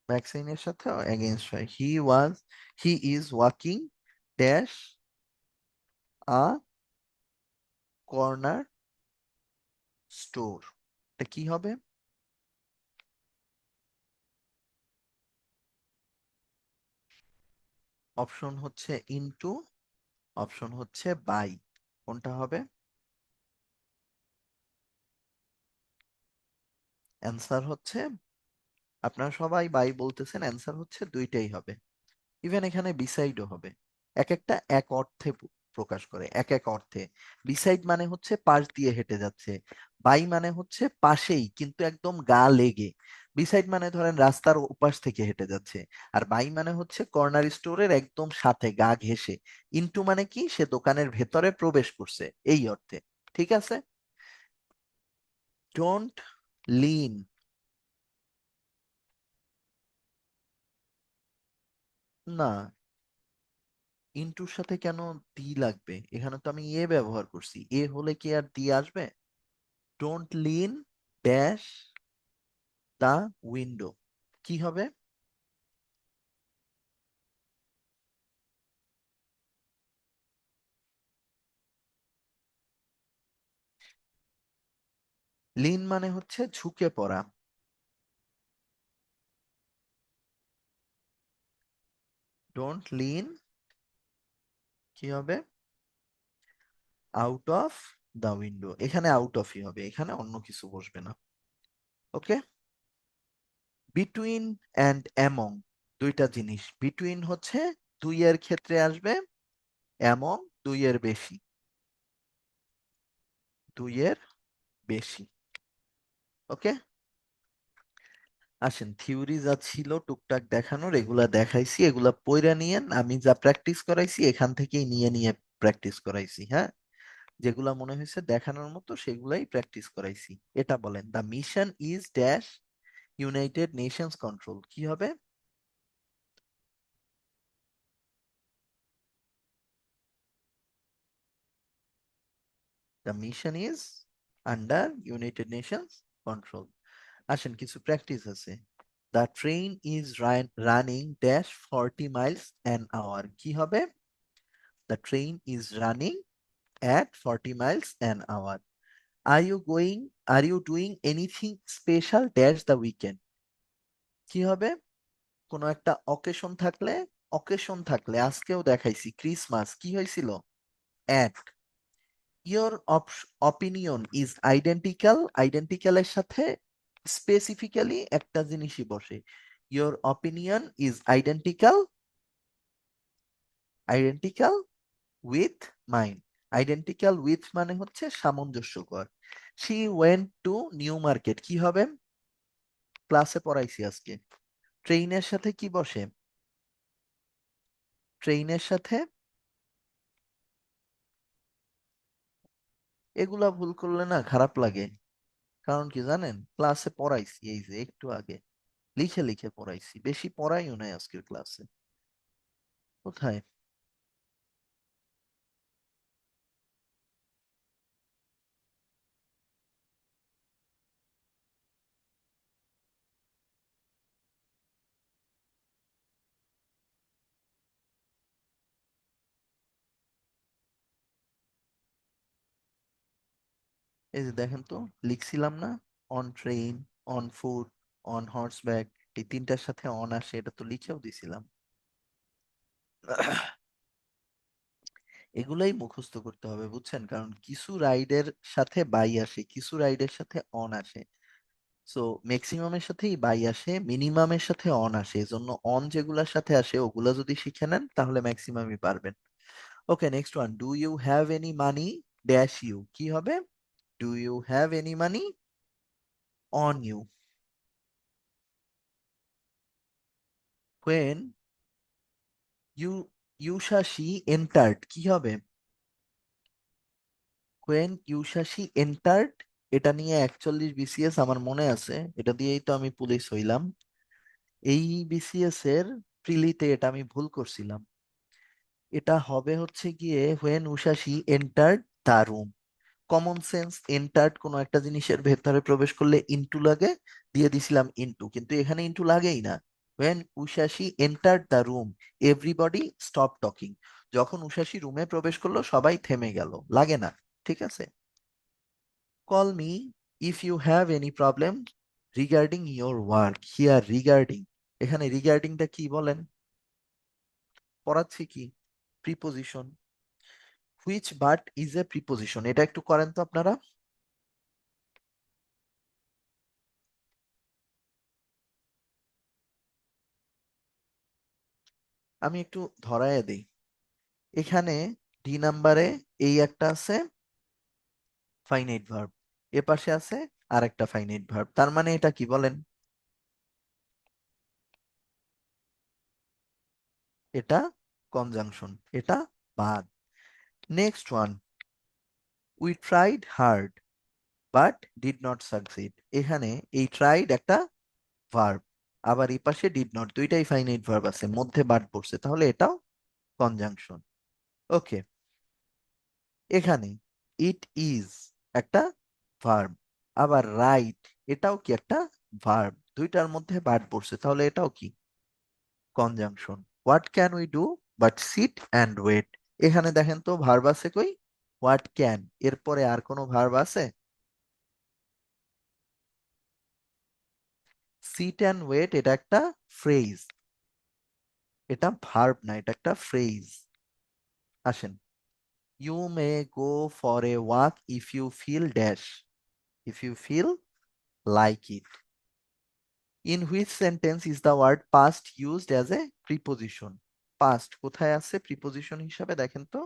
ভ্যাকসিনের সাথেও এগেইনস্ট হয়। He is walking dash a corner store. এটা কি হবে? অপশন হচ্ছে ইনটু, অপশন হচ্ছে বাই, কোনটা হবে? অ্যান্সার হচ্ছে, আপনারা সবাই বাই বলতেছেন, অ্যান্সার হচ্ছে দুইটাই হবে। ইভেন এখানে বিসাইডও হবে। এক একটা এক অর্থে প্রকাশ করে, এক এক অর্থে। বিসাইড মানে হচ্ছে পাশ দিয়ে হেঁটে যাচ্ছে, বাই মানে হচ্ছে পাশেই কিন্তু একদম গা লেগে। বিসাইড মানে ধরেন রাস্তার ওপাশ থেকে হেঁটে যাচ্ছে। আর বাই মানে হচ্ছে কর্নার স্টোরের একদম সাথে গা ঘেঁষে। ইনটু মানে কি, সে দোকানের ভেতরে প্রবেশ করছে এই অর্থে। ঠিক আছে। ডোন্ট লিন, না, ইনটুর সাথে কেন দি লাগবে? এখানে তো আমি এ ব্যবহার করছি, এ হলে কি আর দি আসবে? Don't lean dash the window, কি হবে? লিন মানে হচ্ছে ঝুঁকে পড়া। ডোন্ট লিন কি হবে? আউট অফ দা উইন্ডো, এখানে আউট অফই হবে, এখানে অন্য কিছু বসবে না। ওকে। বিটুইন অ্যান্ড অ্যামং, দুইটা জিনিস। বিটুইন হচ্ছে দুই এর ক্ষেত্রে আসবে, অ্যামং দুই এর বেশি, দুই এর বেশি। ওকে। আসেন, থিওরি যা ছিল টুকটাক দেখানোর এগুলা দেখাইছি, এগুলা পইরা নিয়েন। আমি যা প্র্যাকটিস করাইছি এখান থেকেই নিয়ে নিয়ে প্র্যাকটিস করাইছি, হ্যাঁ। যেগুলা মনে হয়েছে দেখানোর মতো সেগুলাই প্র্যাকটিস করাইছি। এটা বলেন, the mission is dash United Nations control, কি হবে? The mission is under United Nations control. আসেন, কিছু প্র্যাকটিস আছে। The train is running dash 40 miles an hour, কি হবে? The train is running at 40 miles an hour. Are you doing anything special dash the weekend? কি হবে? কোনো একটা occasion থাকলে আজকেও দেখাইছি ক্রিসমাস, কি হয়েছিল? at your opinion is identical, আইডেন্টিক্যালের সাথে স্পেসিফিক্যালি একটা জিনিসই বসে। your opinion is identical with mine. Identical with মানে হচ্ছে সামঞ্জস্যকর। She went to New Market, কি হবে? ক্লাসে পড়াইছি আজকে। ট্রেইনের সাথে কি বসে? ট্রেইনের সাথে, এগুলা ভুল করলে না খারাপ লাগে। কারণ কি জানেন, ক্লাসে পড়াইছি, এই যে একটু আগে লিখে লিখে পড়াইছি, বেশি পড়াইও নাই আজকের ক্লাসে। কোথায়? এই যে দেখেন তো, লিখছিলাম না? On train, on foot, on horseback, এই তিনটার সাথে অন আসে, এটা তো লিখেও দিছিলাম। এগুলাই মুখস্থ করতে হবে, বুঝছেন? কারণ কিছু রাইডের সাথে বাই আসে, কিছু রাইডের সাথে অন আসে। সো ম্যাক্সিমামের সাথেই বাই আসে, মিনিমামের সাথে অন আসে, এজন্য অন যেগুলার সাথে আসে ওগুলা যদি শিখে নেন তাহলে ম্যাক্সিমামই পারবেন। Okay, next one. Do you have any money dash you, কি হবে? Do you have any money on you. When you Ushashi entered, কি হবে? হোয়েন ইউশাসি এন্টার্ড, এটা নিয়ে 41 বিসিএস আমার মনে আছে, এটা দিয়েই তো আমি পুলিশ হইলাম। এই বিসিএস এর প্রিলিতে এটা আমি ভুল করছিলাম। এটা হবে হচ্ছে গিয়ে when Ushashi entered the room. Common sense, entered কোনো একটা জিনিসের ভেতরে প্রবেশ করলে ইনটু লাগে, দিয়ে দিছিলাম ইনটু, কিন্তু এখানে ইনটু লাগেই না। When Ushashi entered the room everybody stop talking, যখন উশাসি রুমে প্রবেশ করলো সবাই থেমে গেল, লাগে না। ঠিক আছে। Call me if you have any problem regarding your work, here regarding, এখানে রিগার্ডিংটা কি বলেন? পড়াচ্ছি কি? Preposition. Which but is a preposition, এটা একটু করেন তো আপনারা। আমি একটু ধরায় দেই। এখানে ডি নাম্বারে এই একটা আছে ফাইনাইট ভার্ব, এ পাশে আছে আর একটা ফাইনাইট ভার্ব, তার মানে এটা কি বলেন? এটা কনজাংশন, এটা বাদ। Next one, we tried hard but did not succeed. এখানে এই ট্রাইড একটা ভার্ব, আবার এই পাশে ডিড নট, দুইটাই ফাইনাইট ভার্ব আছে, মধ্যে বাদ পড়ছে, তাহলে এটাও কনজাংশন। ওকে, এখানে ইট ইজ একটা ভার্ব, আবার রাইট এটাও কি একটা ভার্ব, দুইটার মধ্যে বাদ পড়ছে, তাহলে এটাও কি conjunction. What can we do but sit and wait. এখানে দেখেন তো ভার্ব আছে কই? হোয়াট ক্যান, এরপরে আর কোনো ভার্ব আছে? সিট অ্যান্ড ওয়েট এটা একটা ফ্রেজ, এটা ভার্ব না, এটা একটা ফ্রেজ। আসেন, you may go for a walk if you feel dash, if you feel like it. In which sentence is the word past used as a preposition? Past কোথায় আছে preposition হিসাবে দেখেন তো?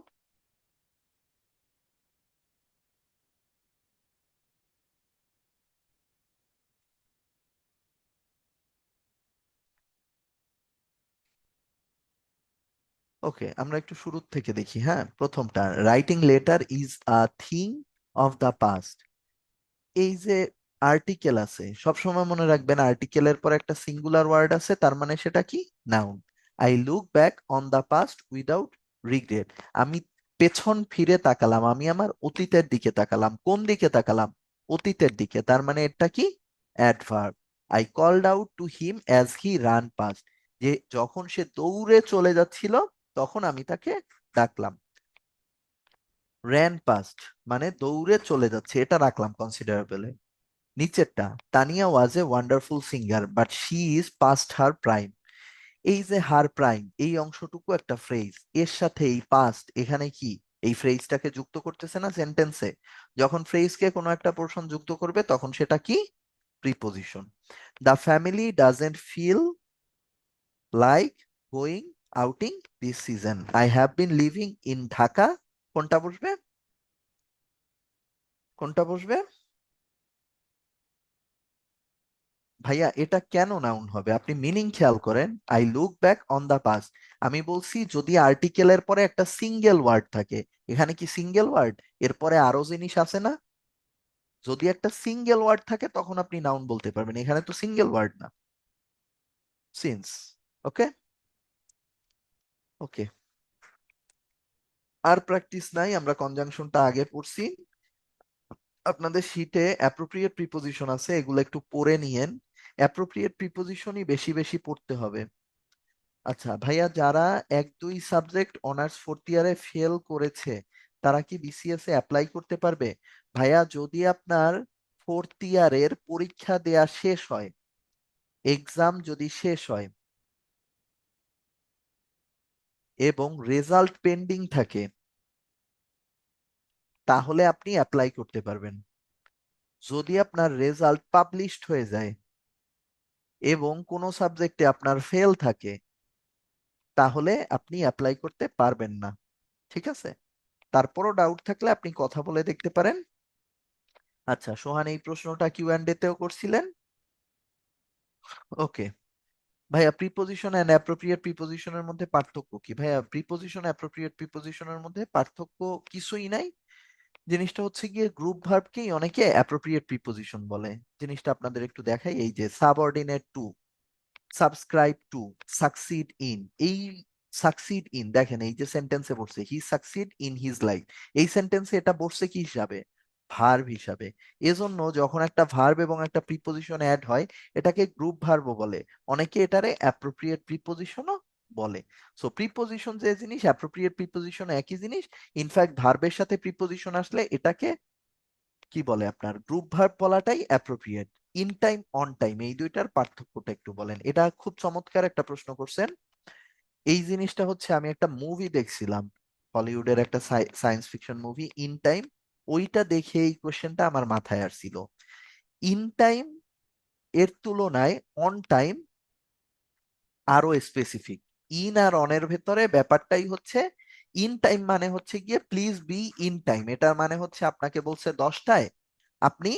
ওকে, আমরা একটু শুরুর থেকে দেখি। হ্যাঁ, প্রথমটা, writing letter is a thing of the past. এই যে আর্টিকেল আছে, সবসময় মনে রাখবেন আর্টিকেলের পর একটা সিঙ্গুলার ওয়ার্ড আছে, তার মানে সেটা কি? Noun. I look back on the past without regret. আমি পেছন ফিরে তাকালাম, আমি আমার অতীতের দিকে তাকালাম। কোন দিকে তাকালাম? অতীতের দিকে, তার মানে এটা কি? Adverb. I called out to him as he ran past. যে যখন সে দৌড়ে চলে যাচ্ছিল তখন আমি তাকে ডাকলাম। র্যান পাস্ট মানে দৌড়ে চলে যাচ্ছে, এটা রাখলাম কনসিডারেবল। নিচেরটা, Tania was a wonderful singer but she is past her prime. এই যে হার প্রাইম, এই অংশটুকু একটা ফ্রেজ, এর সাথে এই পাস্ট এখানে কি এই ফ্রেজটাকে যুক্ত করতেছে না সেন্টেন্সে? যখন ফ্রেজকে কোনো একটা পোর্শন যুক্ত করবে তখন সেটা কি? Preposition. The family doesn't feel like going outing this season, I have been living in Dhaka. কোনটা বসবে? কোনটা বসবে ভাইয়া? এটা কেন নাউন হবে? আপনি মিনিং খেয়াল করেন। I look back on the past, আমি বলছি যদি আর্টিকেলের পরে একটা সিঙ্গেল ওয়ার্ড থাকে, এখানে কি সিঙ্গেল ওয়ার্ড? এরপরে আরো জিনিস আছে না? যদি একটা সিঙ্গেল ওয়ার্ড থাকে তখন আপনি নাউন বলতে পারবেন, এখানে তো সিঙ্গেল ওয়ার্ড না। সিন্স। ওকে। ওকে, আর প্র্যাকটিস নাই, আমরা কনজাংশনটা আগে পড়ছি। আপনাদের শীটে অ্যাপ্রোপ্রিয়েট প্রিপোজিশন আছে, এগুলো একটু পড়ে নিয়েন। অ্যাপ্রোপ্রিয়েট প্রিপোজিশনই বেশি বেশি পড়তে হবে। আচ্ছা ভাইয়া, যারা 1-2 সাবজেক্ট অনার্স ফোর্থ ইয়ারে ফেল করেছে তারা কি বিসিএস এ অ্যাপ্লাই করতে পারবে? ভাইয়া, যদি আপনার ফোর্থ ইয়ারের পরীক্ষা দেয়া শেষ হয়, এক্সাম যদি শেষ হয় এবং রেজাল্ট পেন্ডিং থাকে, তাহলে আপনি অ্যাপ্লাই করতে পারবেন। যদি আপনার রেজাল্ট পাবলিশড হয়ে যায় এবং কোনো সাবজেক্টে আপনার ফেল থাকে, তাহলে আপনি অ্যাপ্লাই করতে পারবেন না। ঠিক আছে? তারপরও ডাউট থাকলে আপনি কথা বলে দেখতে পারেন। আচ্ছা সোহান, এই প্রশ্নটা কিউ তেও করছিলেন। ওকে ভাইয়া, প্রিপোজিশন এন্ড অ্যাপ্রোপ্রিয়েট প্রিপোজিশনের মধ্যে পার্থক্য কি? ভাইয়া, প্রিপোজিশন অ্যাপ্রোপ্রিয়েট প্রিপোজিশনের মধ্যে পার্থক্য কিছুই নাই। জিনিসটা হচ্ছে গিয়ে গ্রুপ ভার্বকেই অনেকে অ্যাপ্রোপ্রিয়েট প্রিপোজিশন বলে। জিনিসটা আপনাদের একটু দেখাই, এই যে subordinate two, subscribe to, succeed in. এই সাকসিড ইন দেখেন, এই যে সেন্টেন্সে বসছে হি সাকসিড ইন হিজ লাইফ, এই সেন্টেন্সে এটা বসছে কি হিসাবে? ভার্ব হিসাবে। এজন্য যখন একটা ভার্ব এবং একটা প্রিপোজিশন অ্যাড হয়, এটাকে গ্রুপ ভার্বও বলে, অনেকে এটারে অ্যাপ্রোপ্রিয়েট প্রিপোজিশনও বলে। সো প্রিপোজিশন যে জিনিস, অ্যাপ্রোপ্রিয়েট প্রিপোজিশন একই জিনিস। ইনফ্যাক্ট ভার্বের সাথে প্রিপোজিশন আসলে এটাকে কি বলে, আপনার গ্রুপ ভার্ব বলাটাই appropriate. In time, on time, এই দুইটার পার্থক্যটা একটু বলেন। এটা খুব চমৎকার একটা প্রশ্ন করছেন। এই জিনিসটা হচ্ছে, আমি একটা মুভি দেখছিলাম, হলিউডের একটা science fiction movie in time, ওইটা দেখে এই কোশ্চেনটা আমার মাথায় আসছিল। ইন টাইম এর তুলনায় অন টাইম আরো স্পেসিফিক। ইন আর অনের ভেতরে ব্যাপারটাই হচ্ছে, ইন টাইম মানে হচ্ছে গিয়ে প্লিজ বি ইন টাইম, এটার মানে হচ্ছে আপনাকে বলছে 10টায়, আপনি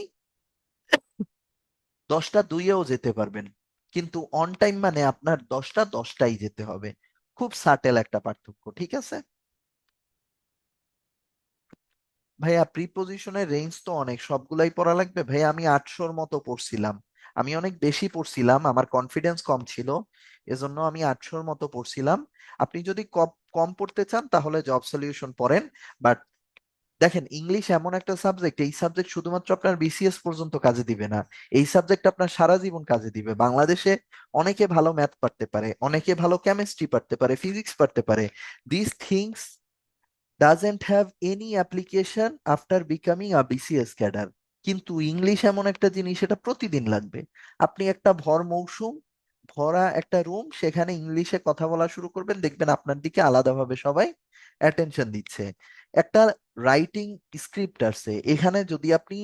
10টা 2-এও যেতে পারবেন। কিন্তু অন টাইম মানে আপনার 10টা 10টাই যেতে হবে। খুব সাটেল একটা পার্থক্য, ঠিক আছে? ভাইয়া প্রিপোজিশনের রেঞ্জ তো অনেক, সবগুলাই পড়া লাগবে ভাইয়া? আমি 800-র মতো পড়ছিলাম। আমি অনেক বেশি পড়ছিলাম, আমার কনফিডেন্স কম ছিল, এজন্য আমি 800-র মতো পড়ছিলাম। আপনি যদি কম কম পড়তে চান তাহলে জব সলিউশন পড়েন। বাট দেখেন, ইংলিশ এমন একটা সাবজেক্ট, এই সাবজেক্ট শুধুমাত্র আপনার বিসিএস পর্যন্ত কাজে দিবে না, এই সাবজেক্ট আপনার সারা জীবন কাজে দিবে। বাংলাদেশে অনেকে ভালো ম্যাথ পারতে পারে, অনেকে ভালো কেমিস্ট্রি পারতে পারে, ফিজিক্স পারতে পারে, this things doesn't have any application after becoming a BCS cadre. কিন্তু ইংলিশ এমন একটা জিনিস, এটা প্রতিদিন লাগবে। আপনি একটা ভর মৌসুম, ভরা একটা রুম, সেখানে ইংলিশে কথা বলা শুরু করবেন, দেখবেন আপনার দিকে আলাদাভাবে সবাই অ্যাটেনশন দিচ্ছে। একটা রাইটিং স্ক্রিপ্ট আছে, এখানে যদি আপনি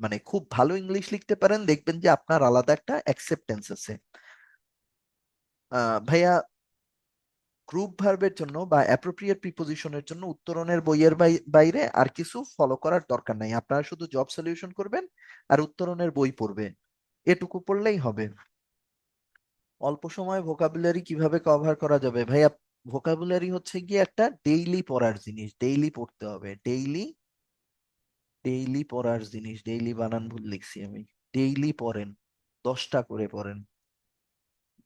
মানে খুব ভালো ইংলিশ লিখতে পারেন, দেখবেন যে আপনার আলাদা একটা অ্যাকসেপ্টেন্স আছে। ভাইয়া, গ্রুপ ভার্বের জন্য বা অ্যাপ্রোপ্রিয়েট প্রিপোজিশনের জন্য উত্তরণের বইয়ের বাইরে আর কিছু ফলো করার দরকার নাই, আপনারা শুধু জব সলিউশন করবেন আর উত্তরণের বই পড়বেন, এটুকু পড়লেই হবে। অল্প সময় ভোকাবুলারি কিভাবে কভার করা যাবে ভাইয়া? ভোকাবুলারি হচ্ছে গিয়ে একটা ডেইলি পড়ার জিনিস, ডেইলি পড়তে হবে, ডেইলি, ডেইলি পড়ার জিনিস। ডেইলি বানান ভুল লিখছি আমি। ডেইলি পড়েন, 10টা করে পড়েন,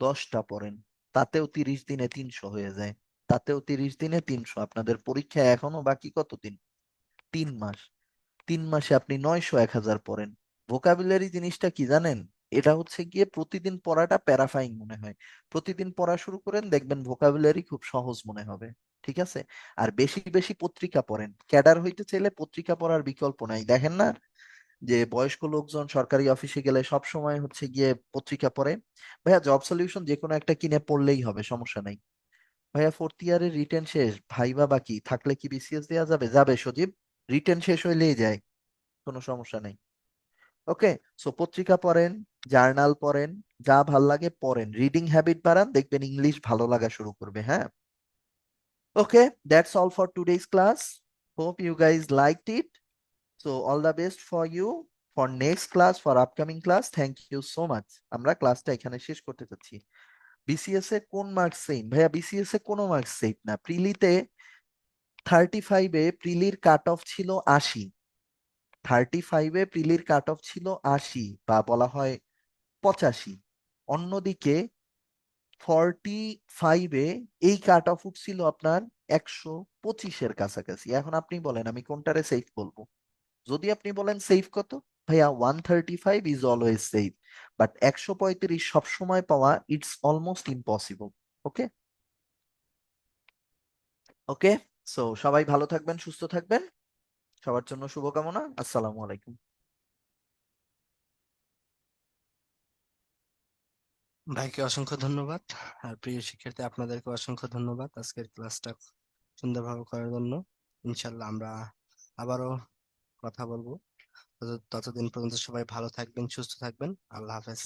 10টা পড়েন, তাতেও 30 দিনে 300 হয়ে যায়। তাতেও 30 দিনে 300। আপনাদের পরীক্ষা এখনো বাকি কতদিন? 3 মাস। 3 মাসে আপনি 900, 1000 পড়েন। ভোকাবুলারি জিনিসটা কি জানেন? এটা হচ্ছে গিয়ে প্রতিদিন পড়াটা প্যারাফাইং মনে হয়। প্রতিদিন পড়া শুরু করেন, দেখবেন ভোকাবুলারি খুব সহজ মনে হবে। ঠিক আছে? আর বেশি বেশি পত্রিকা পড়েন, ক্যাডার হইতে চাইলে পত্রিকা পড়ার বিকল্প নাই। দেখেন না যে বয়স্ক লোকজন সরকারি অফিসে গেলে সব সময় হচ্ছে গিয়ে পত্রিকা পড়ে? ভাইয়া জব সলিউশন যে কোনো একটা কিনে পড়লেই হবে, সমস্যা নাই। ভাইয়া 4th ইয়ারের রিটেন শেষ, ভাইবা বাকি থাকলে কি বিসিএস দেওয়া যাবে? যাবে সজীব, রিটেন শেষ হইলেই যায়, কোনো সমস্যা নেই। ওকে, সো পত্রিকা পড়েন, জার্নাল পড়েন, যা ভাল লাগে পড়েন, রিডিং হ্যাবিট বাড়ান, দেখবেন ইংলিশ ভালো লাগা শুরু করবে। হ্যাঁ, okay, that's all for today's class. Hope you guys liked it. So all the best for you for next class, for upcoming class. Thank you so much. আমরা ক্লাসটা এখানে শেষ করতে চাচ্ছি। বিসিএস এ কোন মার্কস সেম ভাইয়া? বিসিএস এ কোনো মার্কস সেম না। প্রিলিতে 35-এ প্রিলির কাট অফ ছিল 80। 35-এ প্রিলির কাট অফ ছিল 80, বা বলা হয় 85। অন্যদিকে 45-এ এই কাট অফ উঠছিল আপনার 125-এর কাছাকাছি। এখন আপনি বলেন আমি কোনটারে সেফ বলবো? যদি আপনি বলেন সেফ কত, ভাইয়া 135 ইজ অলওয়েজ সেফ, বাট 135 সবসময় পাওয়া it's almost impossible. Okay, okay, so সবাই ভালো থাকবেন, সুস্থ থাকবেন, সবার জন্য শুভকামনা। আসসালামু আলাইকুম। ভাইকে অসংখ্য ধন্যবাদ। আর প্রিয় শিক্ষার্থী, আপনাদেরকে অসংখ্য ধন্যবাদ আজকের ক্লাসটা সুন্দরভাবে করার জন্য। ইনশাল্লাহ আমরা আবারও কথা বলবো। ততদিন পর্যন্ত সবাই ভালো থাকবেন, সুস্থ থাকবেন। আল্লাহ হাফেজ।